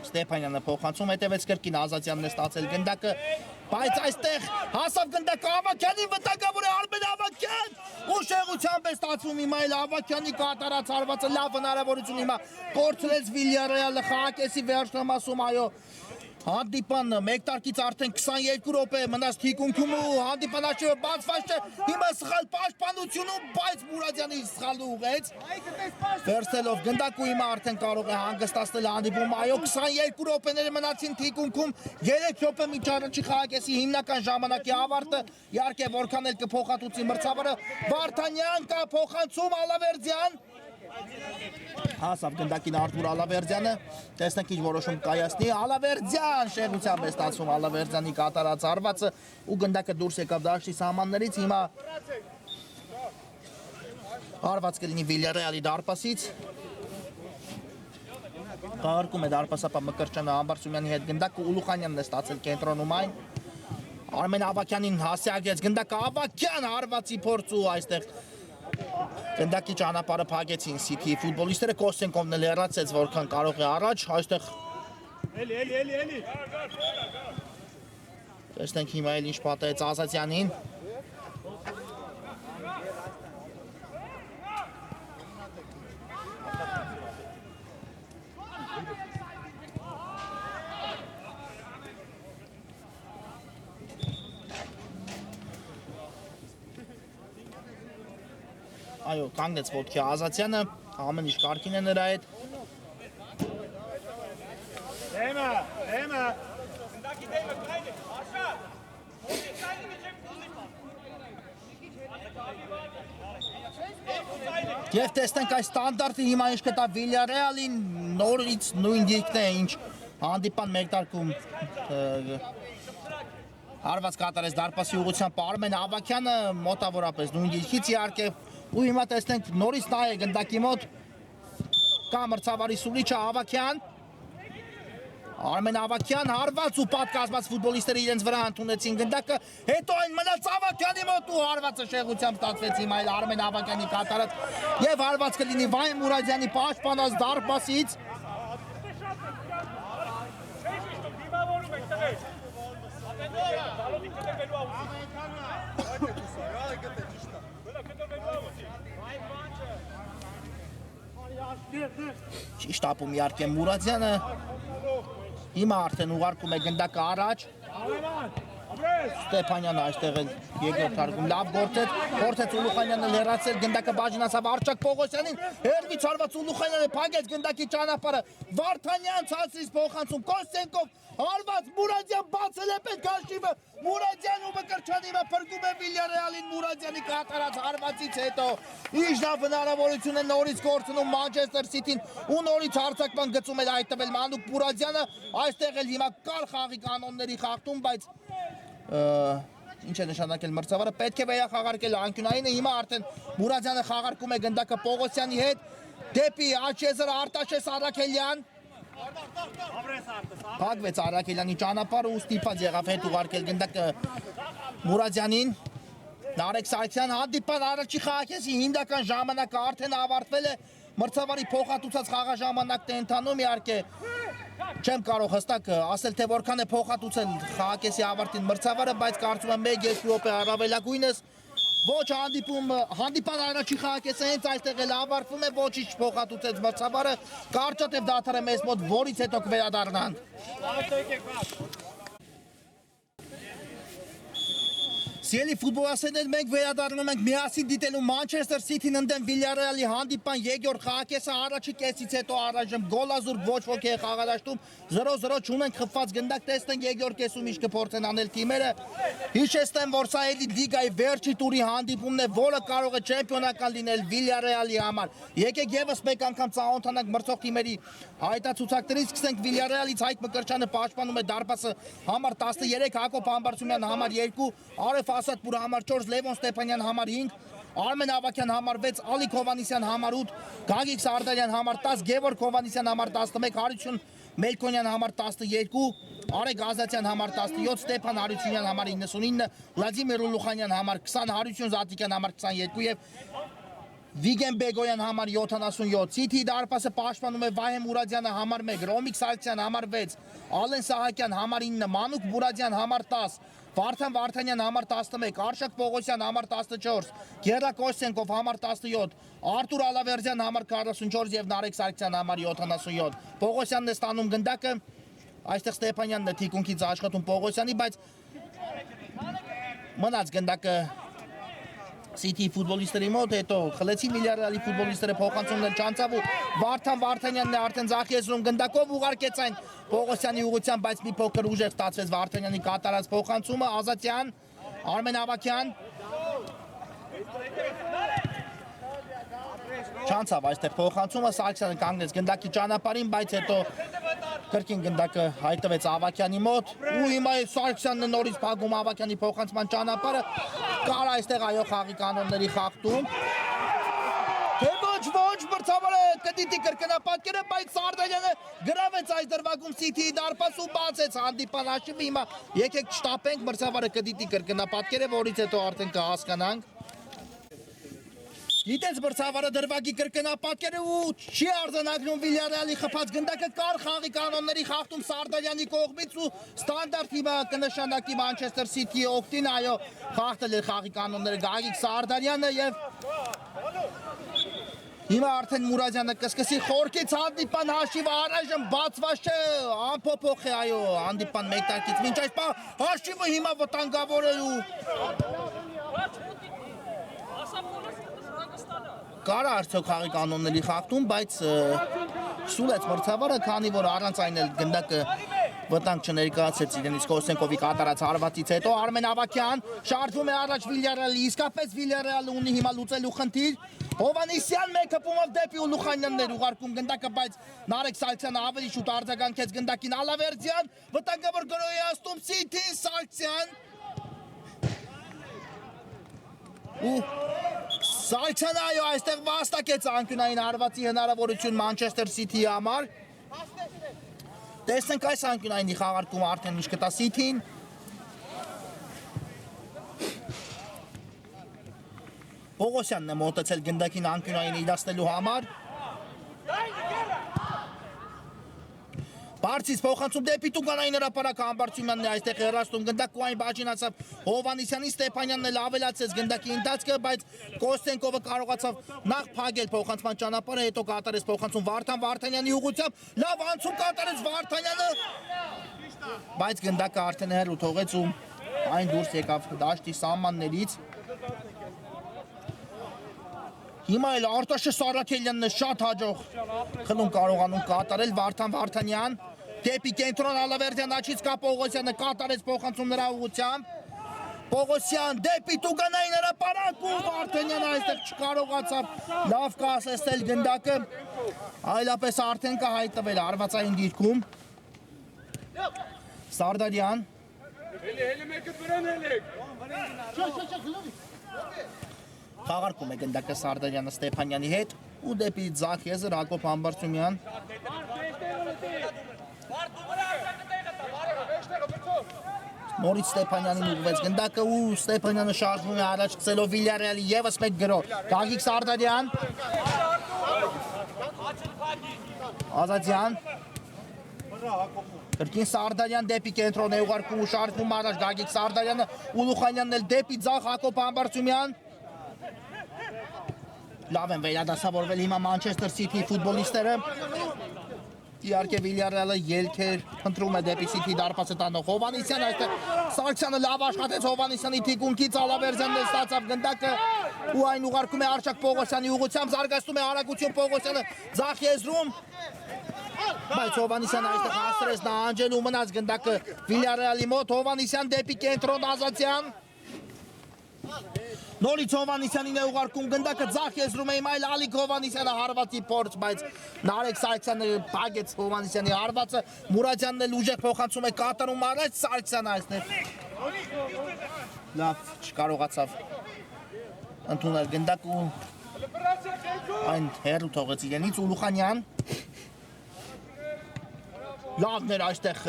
Ստեփանյանը փոխանցում, հետևեց կրկին Ազատյանն է ստացել գնդակը, բայց այստեղ հասավ գնդակը Ավակյանին, վտանգավոր է Արմեն Ավակյան, ուշեղությամբ է ստացվում հիմա էլ Ավակյանի կատարած հարվածը լավ հնարավորություն հիմա կորցրեց Վիլյարեալը խաղակեսի վերջնամասում, այո, հանդիպան մեկ տարկից արդեն 22 րոպե մնաց թիկունքում ու հանդիպան աչքերը բացված չէ, հիմա սխալ պաշտպանությունում, բայց Մուրադյանի սխալը ուղղեց, վերցնելով գնդակը հիմա արդեն կարող է հանգստացնել հանդիպումը, այո 22 րոպեներ մնացին թիկունքում, 3 րոպե մինչ առաջի խաղակեսի հիմնական ժամանակի ավարտը, իհարկե որքան էլ կփոխհատուցի մրցավարը, Վարդանյան կա փոխանցում Ալավերդյան հասավ գնդակին Արտուր Ալավերդյանը, տեսնենք ինչ որոշում կայացնի, Ալավերդյան շեղությամբ է ստացվում Ալավերդյանի կատարած հարվածը ու գնդակը դուրս եկավ դաշտի սահմաններից, հիմա հարված կլինի Վիլյարեալի դարպասից, կարգում է դարպասապա Մկրտչյանը Համբարձումյանի հետ գնդակը, Ուլուխանյանն է ստացել կենտրոնում այն, Արմեն Ավակյանին հասցեագրեց գնդակը, Ավակյան հարվածի փորձ ու այստեղ գնդակի ճանապարհը փակեցին Սիթիի ֆուտբոլիստները, Կոսենկովն էլ հեռացեց որքան կարող է առաջ, այստեղ Էլի տեսնենք հիմա էլ ինչ պատահեց Ազատյանին, այո, կանգնեց ոտքի Ազատյանը, ամեն ինչ կարգին է նրա հետ։ Դեմը Եվ տեսնենք այս ստանդարտը հիմա ինչ կտա Վիլյարեալին, նորից նույն դիրքն է, ինչ հանդիպան մեկ տարկում հարված կատարեց դարպասի ուղղությամբ Արմեն Ավակյանը, մոտավորապես նույն դիրքից իհարկե, ու հիմա տեսնենք նորից նա է գնդակի մոտ, կա մրցավարի սուլիչը Ավակյան, Արմեն Ավակյան հարված ու պատկազմած ֆուտբոլիստները իրենց վրա ընդունեցին գնդակը, հետո այն մնաց Ավակյանի մոտ ու հարվածը շեղությամբ ստացվեց հիմա այլ Արմեն Ավակյանի կատարած եւ հարված կլինի Վահե Մուրադյանի պաշտպանած դարպասից։ Ճիշտ ապում իհարկե Մուրադյանը հիմա արդեն ուղարկում է գնդակը առաջ Ստեփանյանը այստեղ էլ երկրորդ հարկում լավ գործեց Ուլուխանյանը լեռացել գնդակը բաժնացավ Արչակ Պողոսյանին հերվից հարված Ուլուխանյանը փակեց գնդակի ճանապարհը Վարդանյան ցածրից փոխանցում Կոստենկով հարված Մուրադյան բացել է պետք հաշիվը Մուրադյան ու Մկրտչյանը փրկում է Վիլյարեալին Մուրադյանի կատարած հարվածից հետո Իժնավ հնարավորություն է նորից կորցնում Մանչեսթեր Սիթին ու նորից հարձակման գծում է հայտնվել Մանուկ Մուրադյանը այստեղ էլ հիմա կար խաղի կանոնների խախտում բայց ինչ է նշանակել մրցավարը պետք է վերախաղարկել անկյունայինը հիմա արդեն Մուրադյանը խաղարկում է գնդակը Պողոսյանի հետ դեպի Աչեզր Արտաշես Արաքելյան Փակվեց Արաքելյանի ճանապարհը ու ստիպած եղավ հետ ուղարկել գնդակը Մուրադյանին Նարեկ Սարգսյան հանդիպան առաջի խաղակեսի հիմնական ժամանակը արդեն ավարտվել է մրցավարի փոխհատուցած խաղաժամանակն է ընթանում իհարկե Չեմ կարող հստակ ասել թե որքան է փոխհատուցել խաղակեսի ավարտին մրցավարը, բայց կարծում եմ 1-2 րոպե առավելագույնս ոչ հանդիպան առաջի խաղակեսը հենց այստեղ էլ ավարտվում է, ոչինչ փոխհատուցեց մրցավարը, կարճատև դադար է մեզ մոտ, որից հետո կվերադառնանք։ Սիրելի ֆուտբոլասերներ, մենք վերադառնում ենք միասին դիտելու Մանչեսթեր Սիթին ընդդեմ Վիլյարեալի հանդիպան երկրորդ խաղակեսը առաջի կեսից հետո առայժմ գոլազուրկ ոչ ոք է խաղադաշտում 0-0 չունենք խփված գնդակ տեսնենք երկրորդ կեսում ինչ կփորձեն անել թիմերը հիշեցնեմ որ սա էլի լիգայի վերջի տուրի հանդիպումն է որը կարող է չեմպիոնական լինել Վիլյարեալի համար եկեք եւս մեկ անգամ ծանոթանանք մրցող թիմերի հայտացուցակներից սկսենք Վիլյարեալից Հայկ Մկրտչյանը պաշտպանում է դարպասը համար 13 Հակոբ Համբարձումյան համար 2 Արեֆ Ասատպուրը համար 4 Լևոն Ստեփանյան համար 5 Արմեն Ավակյան համար 6 Ալիկ Հովանիսյան համար 8 Գագիկ Սարդարյան համար 10 Գևորգ Հովանիսյան համար 11 Հարություն Մելքոնյան համար 12 Արեգ Ազատյան համար 17 Ստեփան Հարությունյան համար 99 Վլադիմիր Ուլուխանյան համար 20 Հարություն Զատիկյան համար 22 եւ Վիգեն Բեգոյան համար 77 Սիթի դարպասը պաշտպանում է Վահե Մուրադյանը համար 1 Ռոմիկ Սարգսյան համար 6 Ալեն Սահակյան համար 9 Մանուկ Մուրադյան համար 10 Վարդան Վարդանյան համար 11 Արշակ Պողոսյան համար 14 Գերա Կոստենկով համար 17 Արտուր Ալավերդյան համար 44 եւ Նարեկ Սարգսյան համար 77 Պողոսյանն է ստանում գնդակը այստեղ Ստեփանյանն է թիկունքից աշխատում Պողոսյանի բայց մնաց գնդակը Սիթի ֆուտբոլիստերի մոտ հետո խլեցին Վիլյարեալի ֆուտբոլիստները փոխանցումն են չանցավ ու Վարդան Վարդանյանն է արդեն ձախ գնդակով ուղարկեց այն Պողոսյանի ուղղությամբ բայց մի փոքր ուժեղ ստացվեց Վարդանյանի կատարած փոխանցումը Ազատյան Արմեն Ավակյան Չանցավ այստեղ փոխանցումը Սարգսյանը կանգնեց գնդակի ճանապարհին բայց հետո կրկին գնդակը հայտնվեց Ավակյանի մոտ ու հիմա Սարգսյանն է նորից փակում Ավակյանի փոխանցման ճանապարհը կար այստեղ այո խաղի կանոնների խախտում թե ոչ մրցավարը կդիտի կրկնապատկերը բայց Սարդարյանը գրավեց այս դրվագում Սիթիի դարպաս ու բացեց հանդիպան հաշիվը հիմա եկեք չտապենք մրցավարը կդիտի կրկնապատկերը որից հետո արդեն կհասկանանք Գիտես մրցավարը դրվագի կրկնապատկերը ու չի արձանագրում Վիլյարեալի խփած գնդակը կար խաղի կանոնների խախտում Սարդարյանի կողմից ու ստանդարտ հիմա կնշանակի Մանչեսթեր Սիթիի օգտին այո խախտել է խաղի կանոնները Գագիկ Սարդարյանը եւ Հիմա արդեն Մուրադյանը կսկսի խորքից հանդիպան հաշիվը առայժմ բացված չէ անփոփոխ է այո հանդիպան մեկտարկից մինչ այս հաշիվը հիմա վտանգավոր է ու Կարա արդյոք խաղի կանոնների խախտում, բայց սուլեց մրցավարը, քանի որ առանց այն էլ գնդակը վտանգ չներկայացրեց իրենից Կոստենկովի կատարած հարվածից հետո Արմեն Ավակյան շարժվում է առաջ Վիլյարեալի, իսկապես Վիլյարեալը ունի հիմա լուծելու խնդիր Հովանիսյան մեկ հպումով դեպի Ուլուխանյանն էր ուղարկում գնդակը, բայց Նարեկ Սարգսյանը ավելի շուտ արձագանքեց գնդակին Ալավերդյան, վտանգավոր գրոհիաստում Սիթին Սարգսյան ու Սարգսյանը այո այստեղ վաստակեց անկյունային հարվածի հնարավորություն Մանչեսթեր Սիթիի համար Տեսնենք այս անկյունայինի խաղարկումը արդեն ինչ կտա City-ին։ Պողոսյանն է մոտեցել գնդակին անկյունայինը իրացնելու համար։ Բարձից փոխանցում դեպի Տուգանային հրապարակը Համբարձումյանն է այստեղ հեռացնում գնդակը այն բաժինացավ Հովանեսյանի Ստեփանյանն էլ ավելացեց գնդակի ընթացքը, բայց Կոստենկովը կարողացավ նախ փակել փոխանցման ճանապարհը, հետո կատարեց փոխանցում Վարդան Վարդանյանի ուղղությամբ, լավ անցում կատարեց Վարդանյանը, բայց գնդակը արդեն հեռու թողեց ու այն դուրս եկավ դաշտի սահմաններից։ Հիմա էլ Արտաշես Սարաքելյանն է շատ հաջող խլում կարողանում կատարել Վարդան Վարդանյան դեպի կենտրոն Ալավերդյան աչից կա Պողոսյանը կատարեց փոխանցում նրա ուղղությամբ Պողոսյան դեպի Տուգանային հրապարակ ու Վարդանյանը այստեղ չկարողացավ լավ կասեցնել գնդակը այլապես արդեն կհայտնվել հարվածային դիրքում Սարդարյան Խաղարկում է գնդակը Սարդարյանը Ստեփանյանի հետ ու դեպի Ձախ եզր Հակոբ Համբարձումյան Նորից Ստեփանյանին ուղղվեց գնդակը ու Ստեփանյանը շարժվում է առաջ գցելով Վիլյարեալի եւս մեկ գրով Գագիկ Սարդարյան Ազատյան Կրկին Սարդարյան դեպի կենտրոն է ուղարկում ու շարժվում առաջ Գագիկ Սարդարյանը Ուլուխանյանն էլ դեպի Ձախ Հակոբ Համբարձումյան Լավ են վերադասավորվել հիմա Մանչեսթեր Սիթի ֆուտբոլիստները Իհարկե Վիլյարեալը ելքեր փնտրում է դեպի Սիթի դարպասը տանող Հովանեսյան այստեղ Սարգսյանը լավ աշխատեց Հովանեսյանի թիկունքից Ալավերդյանն էլ ստացավ գնդակը ու այն ուղարկում է Արշակ Պողոսյանի ուղղությամբ զարգացնում է արագություն Պողոսյանը Ձախ եզրում բայց Հովանեսյանը այստեղ հասցրեց նահանջելու մնաց գնդակը Վիլյարեալի մոտ Հովանեսյան դեպի կենտրոն Ազատյան Նորից Հովանեսյանին է ուղարկում գնդակը Ձախ եզրում է հիմա այլ Ալիկ Հովանեսյանը հարվածի փորձ, բայց Նարեկ Սարգսյանը փակեց Հովանեսյանի հարվածը, Մուրադյանն էլ ուժեղ փոխանցում է կատարում առաջ Սարգսյանը այստեղ։ Լավ չկարողացավ ընդունել գնդակը ու այն հեռու թողեց իրենից Ուլուխանյան։ Լավն էր այստեղ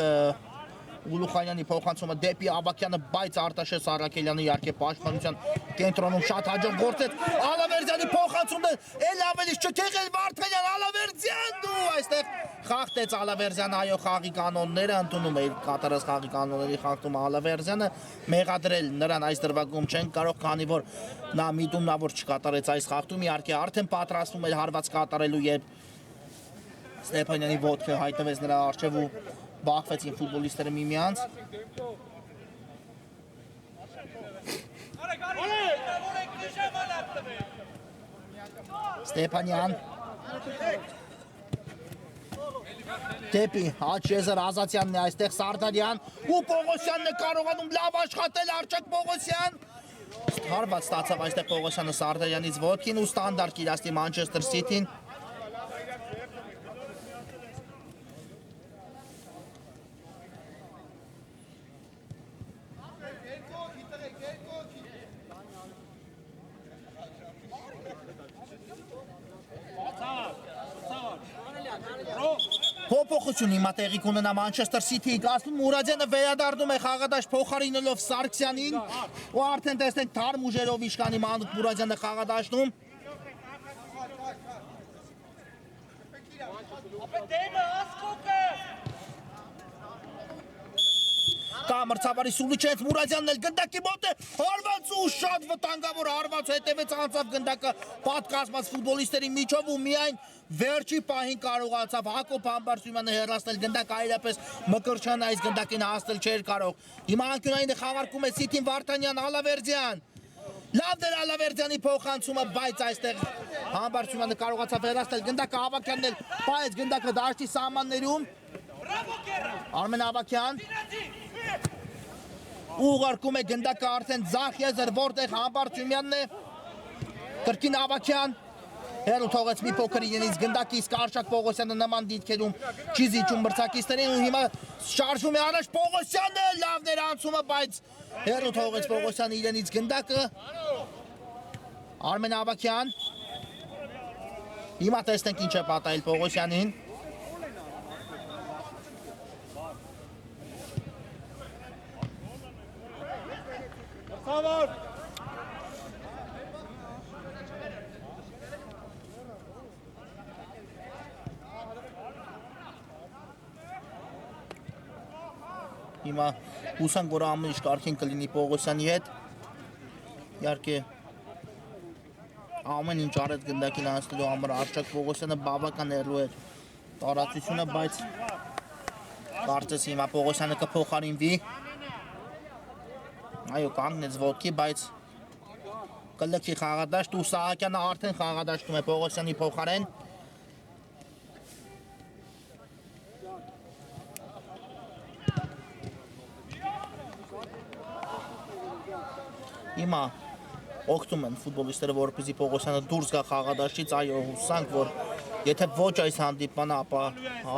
Ուլուխանյանի փոխանցումը դեպի Աբակյանը, բայց Արտաշես Սարաքելյանը իհարկե պաշտպանության կենտրոնում շատ հաջող գործեց Ալավերդյանի փոխանցումն էլ ավելի չթեղել Վարդանյան Ալավերդյան ու այստեղ խախտեց Ալավերդյանը այո խաղի կանոնները ընդունում է կատարած խաղի կանոնների խախտումը Ալավերդյանը մեղադրել նրան այս դրվագում չեն կարող քանի որ նա միտումնավոր չկատարեց այս խախտում իհարկե արդեն պատրաստվում էր հարված կատարելու երբ Ստեփանյանի ոտքը հայտնվեց նրա առջև ու բախվեցին ֆուտբոլիստները միմյանց Ստեփանյան դեպի աջ եզր Ազատյանն է այստեղ Սարդարյան ու Պողոսյանն է կարողանում լավ աշխատել Արշակ Պողոսյան հարված ստացավ այստեղ Պողոսյանը Սարդարյանից ոտքին ու ստանդարտ իրացնի Մանչեսթեր Սիթին Փոփոխություն հիմա տեղի կունենա Մանչեսթեր Սիթիի կազմում Մուրադյանը վերադառնում է խաղադաշտ փոխարինելով Սարգսյանին ու արդեն տեսնենք թարմ ուժերով իշխանի Մանուկ Մուրադյանը խաղադաշտում Կա մրցավարի Սուլիչենց Մուրադյանն էլ գնդակի մոտ է հարված ու շատ վտանգավոր հարված հետևեց անցավ գնդակը պատկազմած ֆուտբոլիստերի միջով ու միայն վերջի պահին կարողացավ Հակոբ Համբարձումյանը հեռացնել գնդակը այլապես Մկրտչյանը այս գնդակին հասնել չէր կարող հիմա անկյունայինը խաղարկում է Սիթին Վարդանյան Ալավերդյան լավ դեր Ալավերդյանի փոխանցումը բայց այստեղ Համբարձումյանը կարողացավ հեռացնել գնդակը Ավակյանն էլ բայց գնդակը դաշտի սահմաններում Արմեն Ավակյան ուղարկում է գնդակը արդեն Ձախ եզր որտեղ Համբարձումյանն է կրկին Ավակյան հեռու թողեց մի փոքր իրենից գնդակի իսկ Արշակ Պողոսյանը նման դիտքերում չի զիջում մրցակիցներին ու հիմա շարժվում է առաջ Պողոսյանը լավն էր անցումը բայց հեռու թողեց Պողոսյանը իրենից գնդակը Արմեն Ավակյան հիմա տեսնենք ինչ է պատահել Պողոսյանին Գլխավոր։ Հիմա հուսանք, որ ամեն ինչ կարգին կլինի Պողոսյանի հետ։ Իհարկե ամեն ինչ արեց գնդակին անցնելու համար Արշակ Պողոսյանը բավական հեռու էր տարածությունը, բայց կարծես հիմա Պողոսյանը կփոխարինվի։ Այո, կանգնեց ոտքի, բայց կլքի խաղադաշտ ու Սահակյանը արդեն խաղադաշտում է Պողոսյանի փոխարեն։ Հիմա օգտում են ֆուտբոլիստները, որպեսզի Պողոսյանը դուրս գա խաղադաշտից, այո, հուսանք, որ եթե ոչ այս հանդիպանը, ապա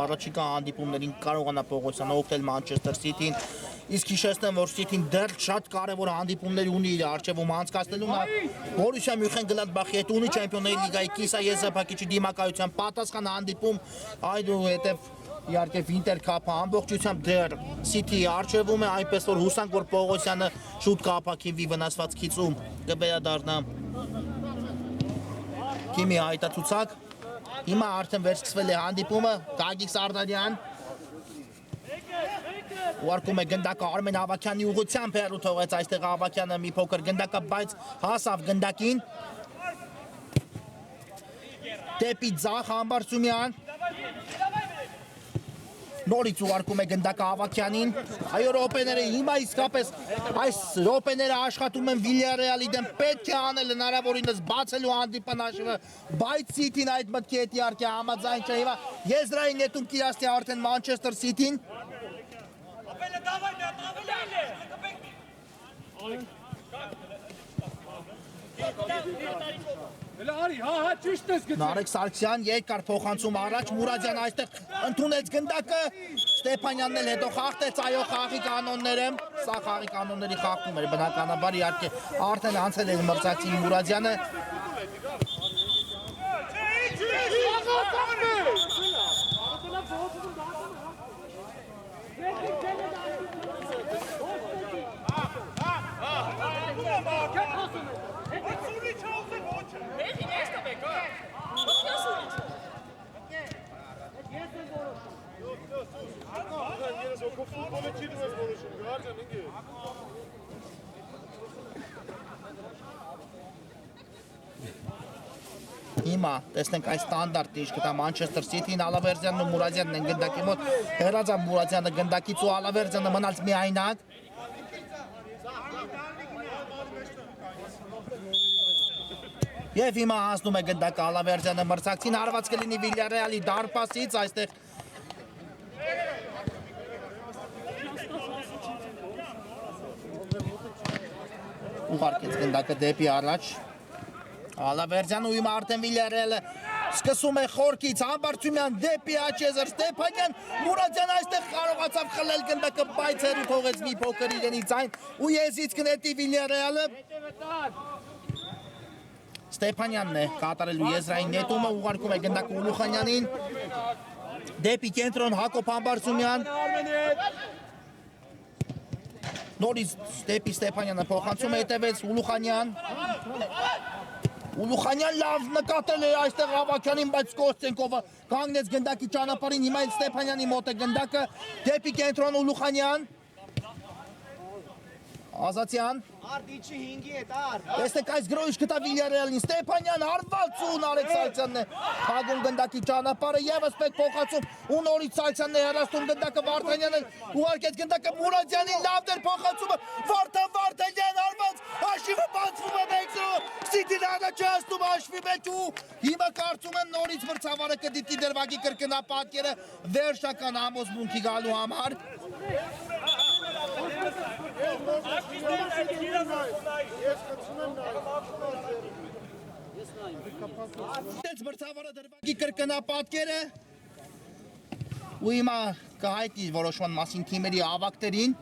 առաջիկա հանդիպումներին կարողանա Պողոսյանը օգնել Մանչեսթեր Սիթին, իսկ հիշեցնեմ, որ Սիթին դեռ շատ կարևոր հանդիպումներ ունի իր առջևում անցկացնելու, նա Բորուսիա Մյունխեն-Գլադբախի հետ ունի Չեմպիոնների լիգայի կիսա եզրափակիչի դիմակայության պատասխան հանդիպում, այդուհետև իհարկե Վինտեր քափը ամբողջությամբ դեռ Սիթիի առջևում է, այնպես որ հուսանք, որ Պողոսյանը շուտ կապակինվի վնասվածքից ու կվերադառնա թիմի հայտացուցակ։ Հիմա արդեն վերսկսվել է հանդիպումը, Գագիկ Սարդարյան ուղարկում է գնդակը Արմեն Ավագյանի ուղղությամբ, հեռու թողեց այստեղ Ավագյանը մի փոքր գնդակը, բայց հասավ գնդակին դեպի ձախ Համբարձումյան, նորից ուղարկում է գնդակը Ավագյանին, այո րոպեները հիմա իսկապես այս րոպեները աշխատում են Վիլյարեալի դեմ, պետք է անել հնարավորինս բացելու հանդիպան հաշիվը, բայց Սիթին այդ մտքի հետ իհարկե համաձայն չէ, հիմա եզրային նետում կիրասնի արդեն Մանչեսթեր Սիթին։ Նարեկ Սարգսյան երկար փոխանցում առաջ, Մուրադյան այստեղ ընդունեց գնդակը, Ստեփանյանն էլ հետո խախտեց, այո խաղի կանոնները, սա խաղի կանոնների խախտում էր բնականաբար, իհարկե արդեն անցել էր մրցակցի Մուրադյանը։ Հիմա տեսնենք այս ստանդարտ ինչ կտա Մանչեսթեր Սիթին, Ալավերդյանն ու Մուրադյանն են գնդակի մոտ, հեռացավ Մուրադյանը գնդակից ու Ալավերդյանը մնաց միայնակ։ Եվ հիմա հասնում է գնդակը Ալավերդյանը մրցակցին, հարված կլինի Վիլյարեալի դարպասից, այստեղ ուղարկեց գնդակը դեպի առաջ Ալավերդյանը ու հիմա արդեն Վիլյարեալը սկսում է խորքից, Համբարձումյան դեպի Աչեզր, Ստեփանյան, Մուրադյան այստեղ կարողացավ խլել գնդակը, բայց հեռու թողեց մի փոքր իրենից այն ու եզից կնետի Վիլյարեալը։ Ստեփանյանն է կատարելու եզրային նետումը, ուղարկում է գնդակը Ուլուխանյանին, դեպի կենտրոն Հակոբ Համբարձումյան, նորից դեպի Ստեփանյանը փոխանցում է, հետևեց Ուլուխանյան, Ուլուխանյան լավ նկատել է այստեղ Ավագյանին, բայց Կոստենկովը կանգնեց գնդակի ճանապարհին, հիմա Ստեփանյանի մոտ է գնդակը, դեպի կենտրոն Ուլուխանյան, Ազատյան, Արդիչի 5-ի հետ արդ։ տեսնեք այս գրոհիչ գտա Վիլյարեալին, Ստեփանյան հարված ու Նարեկ Սարգսյանն է փակում գնդակի ճանապարհը, եւս պետք փոխացում ու նորից Սարգսյանն է հեռացնում գնդակը, Վարդանյանը ուղարկեց գնդակը Մուրադյանին, լավ դեր փոխանցումը, Վարդանյան հարված, հաշիվը բացվում է 1-0, Սիթին առաջացնում հաշվի մեջ ու հիմա կարծում եմ նորից մրցավարը կդիտի դրվագի կրկնապատկերը վերջնական համոզմունքի գալու համար։ Մրցավարը դրվագի կրկնապատկերը ու հիմա կհայտնի որոշման մասին թիմերի ավակներին։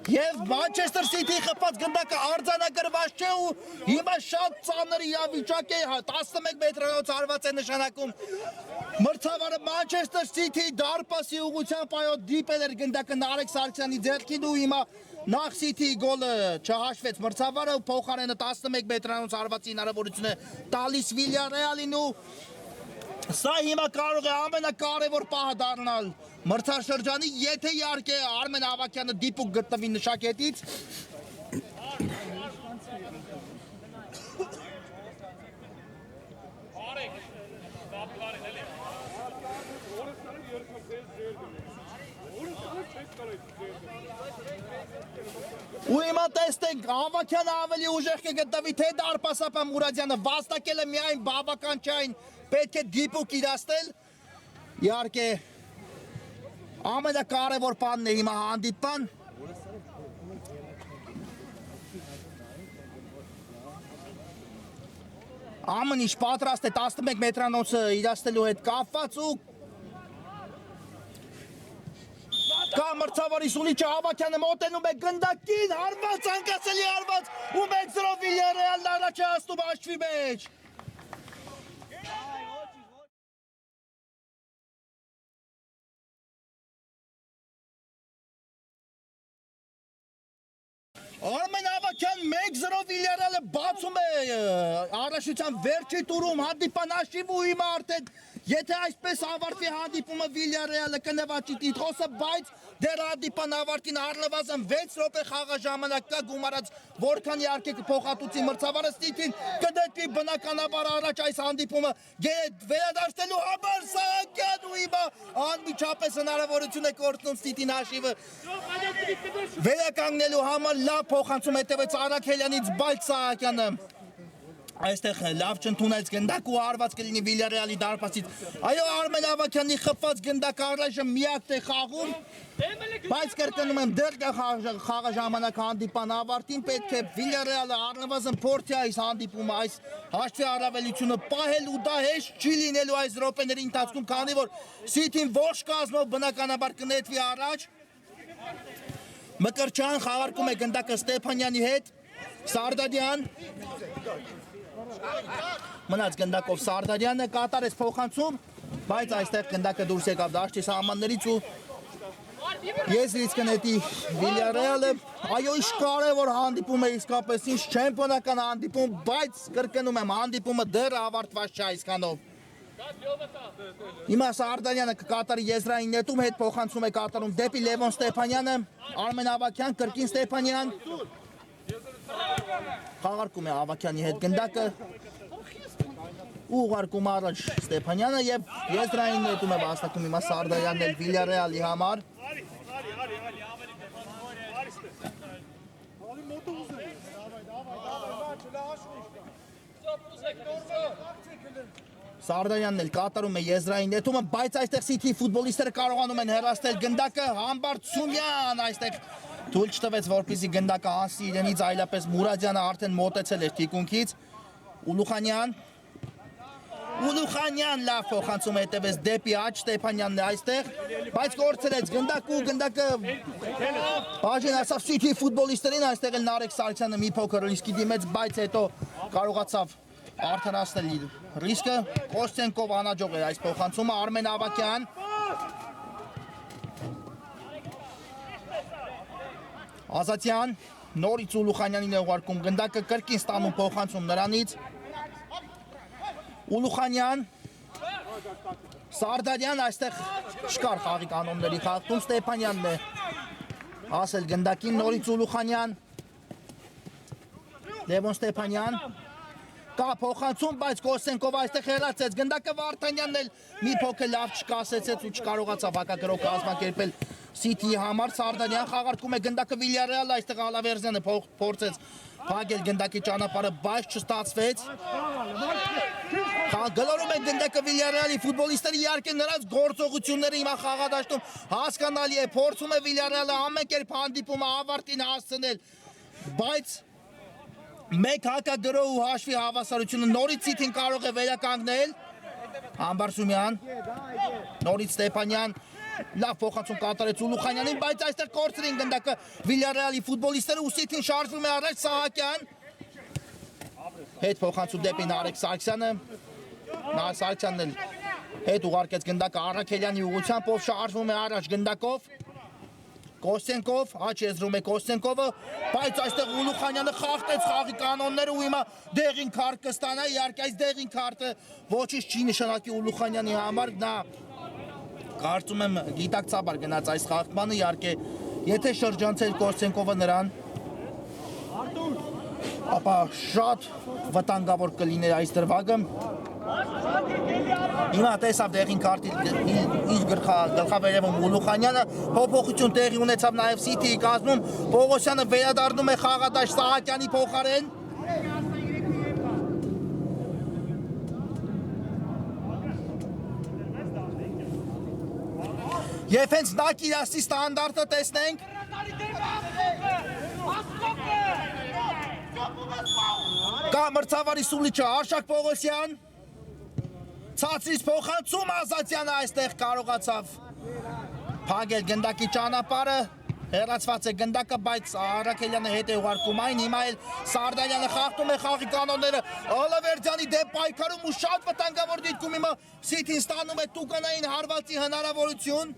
Եվ Manchester City-ի խփած գնդակը արձանագրված չէ ու հիմա շատ ծանր իրավիճակ է 11 մետրանոց հարված է նշանակում մրցավարը Manchester City-ի դարպասի ուղղությամբ այո դիպել էր գնդակը Նարեկ Սարգսյանի ձեռքին ու հիմա նախ City-ի գոլը չհաշվեց մրցավարը ու փոխարենը 11 մետրանոց հարվածի հնարավորություն է տալիս Villarreal-ին ու սա հիմա կարող է ամենակարևոր պահը դառնալ մրցաշրջանի, եթե իհարկե Արմեն Ավագյանը դիպուկ գտնվի նշակետից ու հիմա տեսնենք Ավագյանը ավելի ուժեղ կգտնվի թե դարպասապան Մուրադյանը վաստակելը միայն բավական չէ այն պետք է դիպուկ իրացնել իհարկե ամենակարևոր բանն է հիմա հանդիպան ամեն ինչ պատրաստ է 11 մետրանոցը իրացնելու հետ կապված ու կա մրցավարի Սունիչը Ավագյանը մոտենում է գնդակին հարված անկասելի հարված ու 1-0 Villarreal-ն առաջ է հասնում հաշվի մեջ Արմեն Ավագյան 1-0 Villarreal-ը բացում է առաջության վերջի տուրում հանդիպան հաշիվ ու հիմա արդեն եթե այսպես ավարտվի հանդիպումը Villarreal-ը կնվաճի տիտղոսը բայց դեռ հանդիպան ավարտին առնվազն 6 րոպե խաղաժամանակ կա գումարած որքան իհարկե կփոխհատուցի մրցավարը City-ն կդեպի բնականաբար առաջ այս հանդիպումը վերադարձնելու համար Սահակյան ու հիմա անմիջապես հնարավորություն է կորցնում City-ն հաշիվը վերականգնելու համար լավ փոխանցում հետևեց Արաքելյանից բայց Սահակյանը այստեղ լավ չընդունեց գնդակ ու հարված կլինի Villarreal-ի դարպասից այո Արմեն Ավագյանի խփված գնդակը առայժմ միակն է խաղում բայց կրկնում եմ դեռ կա խաղաժամանակ հանդիպան ավարտին պետք է Villarreal-ը առնվազն փորձի այս հանդիպումը այս հաշվի առավելությունը պահել ու դա հեշտ չի լինելու այս րոպեների ընթացքում քանի որ City-ն ողջ կազմով բնականաբար կնետվի առաջ Մկրտչյան խաղարկում է գնդակը Ստեփանյանի հետ Սարդարյան մնաց գնդակով Սարդարյանը կատարեց փոխանցում բայց այստեղ գնդակը դուրս եկավ դաշտի սահմաններից ու եզրից կնետի Villarreal-ը այո ինչ կարևոր հանդիպում է իսկապես ինչ չեմպիոնական հանդիպում բայց կրկնում եմ հանդիպումը դեռ ավարտված չէ այսքանով Հիմա Սարդարյանը կկատարի եզրային նետում հետ փոխանցում է կատարում դեպի Լևոն Ստեփանյանը Արմեն Ավագյան կրկին Ստեփանյան խաղարկում է Ավագյանի հետ գնդակը ուղարկում առաջ Ստեփանյանը եւ եզրային նետում է վաստակում հիմա Սարդարյանն էլ Villarreal-ի համար Սարդարյանն էլ կատարում է եզրային նետումը, բայց այստեղ City ֆուտբոլիստները կարողանում են հեռացնել գնդակը, Համբարձումյան այստեղ թույլ չտվեց, որպեսզի գնդակը անցնի իրենից, այլապես Մուրադյանը արդեն մոտեցել էր թիկունքից, Ուլուխանյան լավ փոխանցում հետևեց դեպի Աջ Ստեփանյանն է այստեղ, բայց կորցրեց գնդակը բաժին ասավ City ֆուտբոլիստերին, այստեղ էլ Նարեկ Սարգսյանը մի փոքր ռիսկի դիմեց, բայց հետո կարողացավ արդարացնել իր ռիսկը, Կոստենկով անաջող էր այս փոխանցումը, Արմեն Ավագյան Ազատյան, նորից Ուլուխանյանին է ուղարկում գնդակը, կրկին ստանում փոխանցում նրանից Ուլուխանյան Սարդարյան այստեղ չկար խաղի կանոնների խախտում, Ստեփանյանն է ասել գնդակին, նորից Ուլուխանյան Լևոն Ստեփանյան կա փոխանցում, բայց Կոստենկով այստեղ հեռացեց գնդակը Վարդանյանն էլ մի փոքր լավ չկասեցեց ու չկարողացավ հակակրող կազմակերպել City-ի համար Սարդարյան խաղարկում է գնդակը Villarreal այստեղ Ալավերզյանը փորձեց փակել գնդակի ճանապարհը, բայց չստացվեց Գլորում են գնդակը Villarreal-ի ֆուտբոլիստները իհարկե նրանց գործողությունները հիմա խաղադաշտում հասկանալի է փորձում է Villarreal-ը ամեն կերպ հանդիպումը ավարտին հասցնել բայց մեկ հակագրող ու հաշվի հավասարությունը նորից City-ն կարող է վերականգնել Համբարձումյան նորից Ստեփանյան լավ փոխանցում կատարեց Ուլուխանյանին, բայց այստեղ կորցրին գնդակը Վիլյարեալի ֆուտբոլիստները ու Սիթին շարժվում է առաջ Սահակյան։ Հետ փոխանցում դեպի Նարեկ Սարգսյանը։ Նարեկ Սարգսյանն էլ հետ ուղարկեց գնդակը Արաքելյանի ուղղությամբ, ով շարժվում է առաջ գնդակով։ Կոստենկով, աչ եզրում է Կոստենկովը, բայց այստեղ Ուլուխանյանը խախտեց խաղի կանոնները ու հիմա դեղին քարտ կստանա, իհարկե այս դեղին քարտը ոչինչ չի նշանակի Ուլուխանյանի համար, նա կարծում եմ գիտակցաբար գնաց այս խախտմանը, իհարկե եթե շրջանցեր Կոստենկովը նրան, ապա շատ վտանգավոր կլիներ այս դրվագը։ Հիմա տեսավ դեղին քարտի իր գլխավերևում Ուլուխանյանը, փոփոխություն տեղի ունեցավ նաև Սիթիի կազմում, Պողոսյանը վերադառնում է խաղադաշտ Սահակյանի փոխարեն։ Եվ հենց նա Կիրասի ստանդարտը տեսնենք։ Կա մրցավարի սուլիչը Արշակ Պողոսյան, ցածրից փոխանցում Ազատյանը այստեղ կարողացավ փակել գնդակի ճանապարհը, հեռացված է գնդակը, բայց Արաքելյանը հետ է ուղարկում այն, հիմա էլ Սարդարյանը խախտում է խաղի կանոնները, Ալավերդյանի դեմ պայքարում ու շատ վտանգավոր դիտքում հիմա Սիթին ստանում է տուկանային հարվածի հնարավորություն։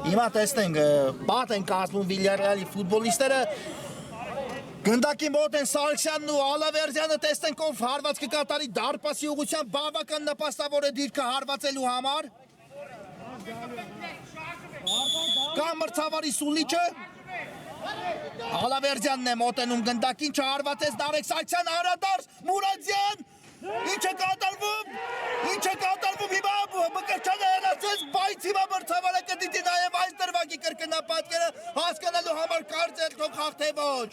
Հիմա տեսնենք, պատ են կազմում Վիլյարեալի ֆուտբոլիստները, գնդակի մոտ են Սարգսյանն ու Ալավերդյանը, տեսնենք ով հարված կկատարի դարպասի ուղղությամբ, բավական նպաստավոր է դիրքը հարվածելու համար։ Կա մրցավարի սուլիչը, Ալավերդյանն է մոտենում գնդակին, չհարվածեց Նարեկ Սարգսյան, Արադարս, Մուրադյան, ինչ է կատարվում, հիմա Մկրտչյանը հեռացեց, բայց հիմա մրցավարը կդիտի նաև այս դրվագի կրկնապատկերը հասկանալու համար կարծել թող խաղթե ոչ։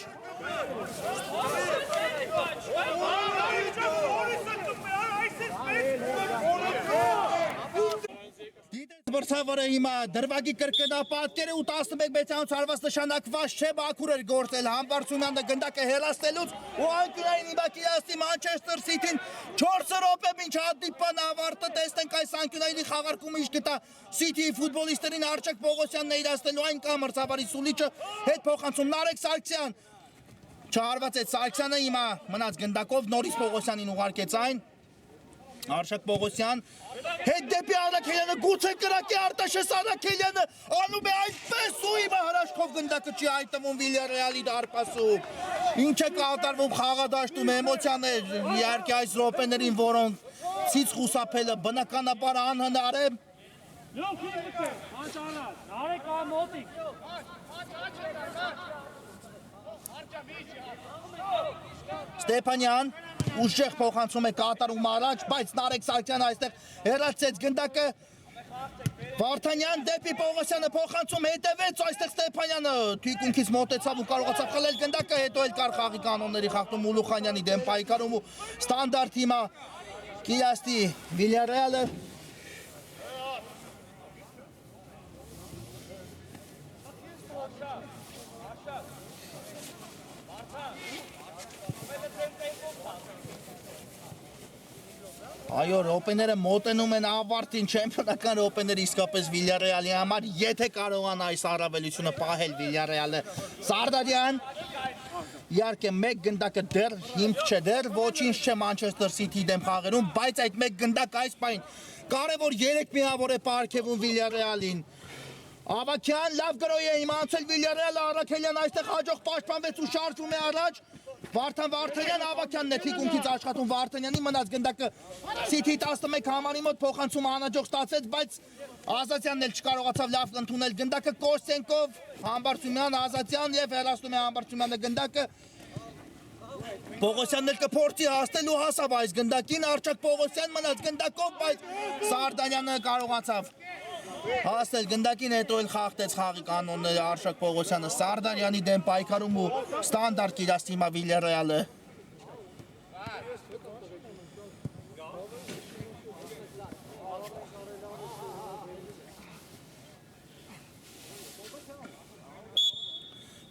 Մրցավարը հիմա դրվագի կրկնապատկերը ու 11 մետրանոց հարված նշանակված չէ, Բաքուր էր գործել Համբարձումյանը գնդակը հեռացնելուց ու անկյունային հիմա Կիրասի Մանչեսթեր Սիթին 4 րոպե մինչ հանդիպան ավարտը, տեսնենք այս անկյունայինի խաղարկումը ինչ գտա Սիթիի ֆուտբոլիստերին Արշակ Պողոսյանն է իրացնելու, այն կա մրցավարի սուլիչը, հետ փոխանցում Նարեկ Սարգսյան, չհարվածեց Սարգսյանը, հիմա մնաց գնդակով, նորից Պողոսյանին ուղարկեց այն, Արշակ Պողոսյան, հետ դեպի Արաքելյանը, գուցե կրակի Արտաշես Արաքելյանը, անում է այդպես ու հիմա հրաշքով գնդակը չի հայտնվում Վիլյարեալի դարպասում, ինչ է կատարվում խաղադաշտում, էմոցիաներ, իհարկե այս րոպեներին, որոնք ցից խուսափելը բնականաբար անհնար է։ Ստեփանյան ուժեղ փոխանցում է կատարում առաջ, բայց Նարեկ Սարգսյանը այստեղ հեռացեց գնդակը, Վարդանյան դեպի Պողոսյանը փոխանցում, հետևեց այստեղ Ստեփանյանը թիկունքից մոտեցավ ու կարողացավ խլել գնդակը, հետո էլ կար խաղի կանոնների խախտում Ուլուխանյանի դեմ պայքարում ու ստանդարտ հիմա Կիրասի Վիլյարեալը Այո, րոպեները մոտենում են ավարտին, չեմպիոնական րոպեները իսկապես Վիլյարեալի համար, եթե կարողանա այս առավելությունը պահել Վիլյարեալը։ Սարդարյան, իհարկե մեկ գնդակը դեռ հիմք չէ, դեռ ոչինչ չէ Մանչեսթեր Սիթիի դեմ խաղերում, բայց այդ մեկ գնդակը այս պահին կարևոր 3 միավոր է պարգևում Վիլյարեալին։ Ավակյան լավ գրոհ է հիմա անցել Վիլյարեալը, Արաքելյան այստեղ հաջող պաշտպանվեց ու շարժվում է առաջ։ Վարդան Ավակյանն է թիկունքից աշխատում Վարդանյանի, մնաց գնդակը Սիթիի 11 համարի մոտ փոխանցումը անհաջող ստացեց, բայց Ազատյանն էլ չկարողացավ լավ ընդունել գնդակը, Կոստենկով, Համբարձումյան, Ազատյան եւ հեռացնում է Համբարձումյանը գնդակը։ Պողոսյանն էլ կփորձի հասնել ու հասավ այս գնդակին, Արշակ Պողոսյան մնաց գնդակով, բայց Սարդարյանը կարողացավ հասնել գնդակին, հետո էլ խախտեց խաղի կանոնները Արշակ Պողոսյանը Սարդարյանի դեմ պայքարում ու ստանդարտ Կիրասի հիմա Վիլյարեալը։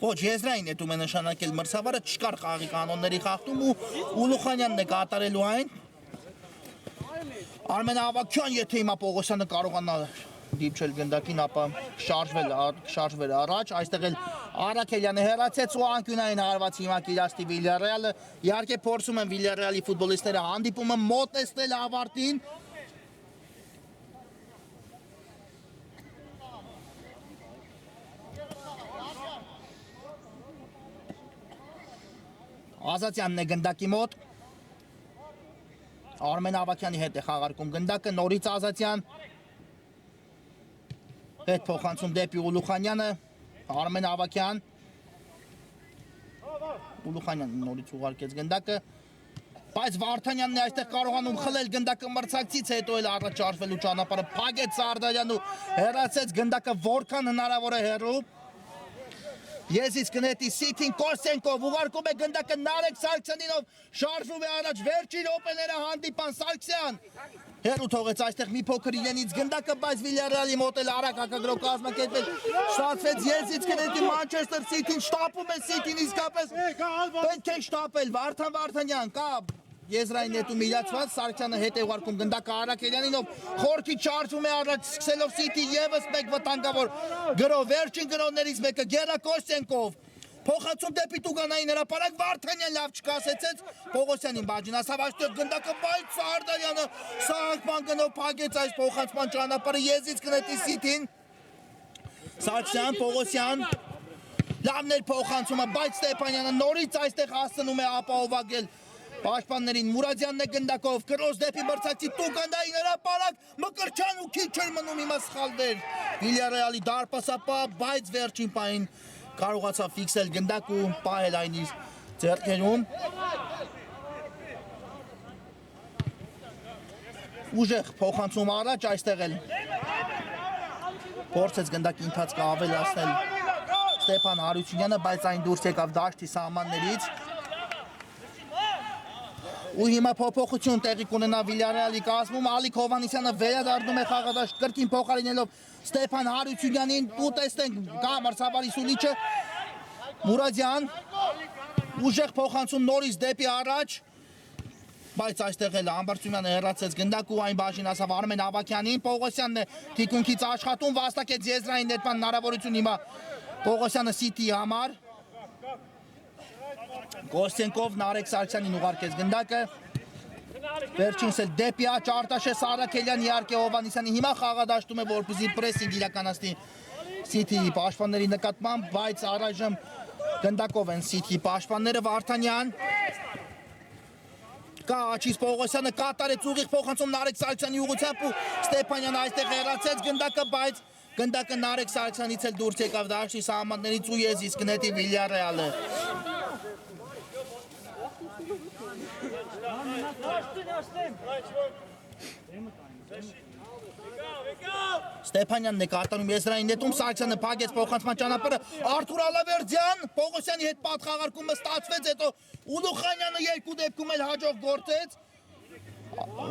Ոչ, եզրային նետում է նշանակել մրցավարը, չկար խաղի կանոնների խախտում ու Ուլուխանյանն է կատարելու այն։ Արմեն Ավագյան, եթե հիմա Պողոսյանը կարողանա դիպչել գնդակին, ապա շարժվել առաջ, այստեղ էլ Արաքելյանը հեռացեց ու անկյունային հարված հիմա կիրաստի Վիլյարեալը, իհարկե փորձում են Վիլյարեալի ֆուտբոլիստները հանդիպումը մոտեցնել ավարտին։ Ազատյանն է գնդակի մոտ, Արմեն Ավագյանի հետ է խաղարկում գնդակը, նորից Ազատյան, հետ փոխանցում դեպի Ուլուխանյանը, Արմեն Ավագյան, Ուլուխանյանը նորից ուղարկեց գնդակը, բայց Վարդանյանն է այստեղ կարողանում խլել գնդակը մրցակցից, հետո էլ առաջ շարժվելու ճանապարհը փակեց Սարդարյանն ու հեռացեց գնդակը որքան հնարավոր է հեռու։ Եզից կնետի Սիթին Կոսենկով ուղարկում է գնդակը Նարեկ Սարգսյանինով շարժվում է առաջ վերջին րոպեները հանդիպան Սարգսյան հեռու թողեց այստեղ մի փոքր իրենից գնդակը, բայց Վիլյարեալի մոտ էլ արագ հակագրով կազմակերպել շտացվեց Եզից կնետի Մանչեսթեր Սիթին, շտապում է Սիթին իսկապես պետք է շտապել Վարդանյան կա Եզրային նետում իրացված, Սարգսյանը հետ է ուղարկում գնդակը Արաքելյանինով, խորքից շարժվում է առաջ, սկսելով Սիթի ևս մեկ վտանգավոր գրով, վերջին գրողներից մեկը Գերա Կոսենկով, փոխանցում դեպի Տուգանային հրապարակ, Վարդանյան լավ չկասեցեց, Պողոսյանին բաժին ասավ այստեղ գնդակը, բայց Սարդարյանը սահակման գնով փակեց այս փոխանցման ճանապարհը Եզից կնետի Սիթին, Սարգսյան, Պողոսյան, լավն էր փոխանցումը, բայց Ստեփանյանը նորից այստեղ հասցնում է ապահովակել Պաշտպաններին Մուրադյանն է գնդակով, կրոս դեպի մրցակցի Տուգանային հրապարակ, Մկրտչյան ու քիչ էր մնում հիմա սխալներ Վիլյարեալի դարպասապահ, բայց վերջին պահին կարողացավ ֆիքսել գնդակ ու պահել այն իր ձեռքերում։ Ուժեղ փոխանցում առաջ, այստեղ էլ փորձեց գնդակի ընթացքը ավելացնել Ստեփան Հարությունյանը, բայց այն դուրս եկավ դաշտի սահմաններից։ Ու հիմա փոփոխություն տեղի կունենա Վիլյարեալի կազմում, Ալիկ Հովհաննիսյանը վերադառնում է խաղադաշտ կրկին փոխարինելով Ստեփան Հարությունյանին, ու տեսնենք կա մրցավարի սուլիչը Մուրադյան, ուժեղ փոխանցում նորից դեպի առաջ, բայց այստեղ էլ Ամբարձումյանը հեռացեց գնդակ ու այն բաժին ասավ Արմեն Ավագյանին, Պողոսյանն է թիկունքից աշխատում, վաստակեց եզրային ներման հնարավորություն հիմա Պողոսյանը Սիթիի համար Կոսենկով Նարեկ Սարգսյանին ուղարկեց գնդակը, վերջինս էլ դեպի աճ Արտաշես Արաքելյան իհարկե Հովհաննիսյանի հիմա խաղադաշտում է որպեսզի պրեսինգ իրականացնի Սիթիի պաշտպանների նկատմամբ, բայց առայժմ գնդակով են Սիթիի պաշտպանները Վարդանյան կա Աչիս Պողոսյանը կատարեց ուղիղ փոխանցում Նարեկ Սարգսյանի ուղղությամբ ու Ստեփանյանը այստեղ հեռացեց գնդակը, բայց գնդակը Նարեկ Սարգսյանից էլ դուրս եկավ դաշտի սահմաններից ու Եզից կնետի Վիլյարեալը Ստեփանյանն է կատարում եզրային նետում, Սարգսյանը փակեց փոխանցման ճանապարհը, Արթուր Ալավերդյան, Պողոսյանի հետ պատխաղարկումը ստացվեց, հետո Ուլուխանյանը երկու դեպքում էլ հաջող գործեց,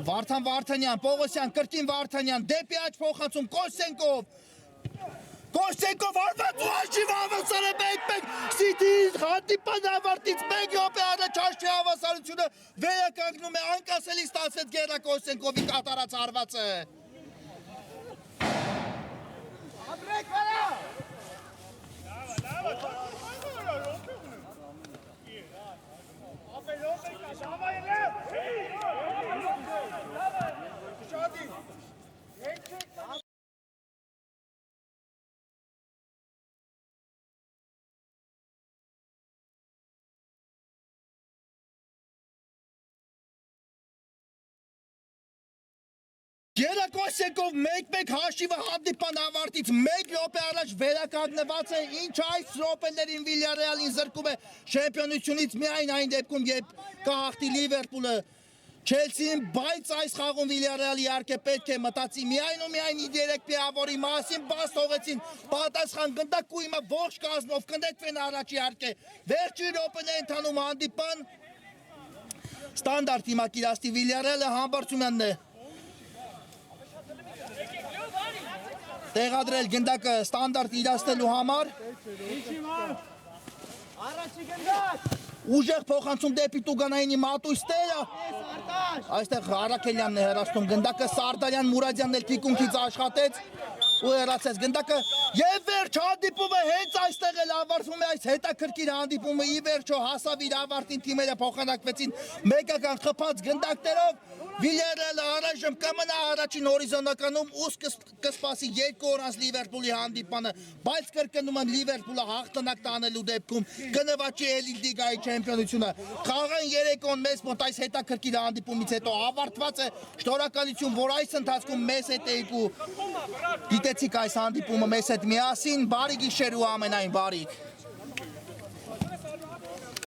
Վարդանյան, Պողոսյան, կրկին Վարդանյան, դեպի աճ փոխանցում Կոսենկով արված ու հաշիվ հավասարը մեկ-մեկ Սիթի հանդիպան ավարտից մեկ րոպե առաջ հաշվի հավասարությունը վերականգնում է անկասելի ստացվեց Գերա Կոսենկովի կատարած հարվածը Գերա Կոսենկով մեկ-մեկ հաշիվը հանդիպան ավարտից մեկ րոպե առաջ վերականգնված է, ինչ այս րոպեներին Վիլյարեալին զրկում է շեմպիոնությունից միայն այն դեպքում, երբ կհաղթի Լիվերպուլը Չելսին, բայց այս խաղում Վիլյարեալի իհարկե պետք է մտածի միայն ու միայն իր երեք պիավորի մասին, բաց թողեցին պատասխան գնդակ ու հիմա ողջ կազմով կնետվեն առաջ իհարկե վերջին րոպեն է ընթանում հանդիպան ստանդարտ հիմա կիրաստի Վիլյարեալը Համբարձումյանն է տեղադրել գնդակը ստանդարտ իրացնելու համար Առաջի գնաց։ Ուժեղ փոխանցում դեպի Տուգանայինի Մատույստերը։ Ես Արտաշ։ Այստեղ Արաքելյանն է հեռացնում գնդակը, Սարդարյան Մուրադյանն էլ թիկունքից աշխատեց ու հեռացեց գնդակը եւ վերջ հանդիպումը հենց այստեղ էլ ավարտվում է այս հետաքրքիր հանդիպումը ի վերջո հասավ իր ավարտին թիմերը փոխանակվեցին մեկական խփած գնդակներով Վիլյարելը առայժմ կմնա առաջին հորիզոնականում ու կսպասի 2 օր Լիվերպուլի հանդիպանը բայց կրկնում եմ Լիվերպուլը հաղթանակ տանելու դեպքում կնվաճի էլի լիգայի չեմպիոնությունը խաղային երեկոն մեզ մոտ այս հետաքրքիր հանդիպումից հետո ավարտված է շնորհակալություն որ այս ընթացքում մեզ հետ եք ու դիտեցիք այս հանդիպումը մեզ հետ միասին բարի գիշեր ու ամենայն բարիք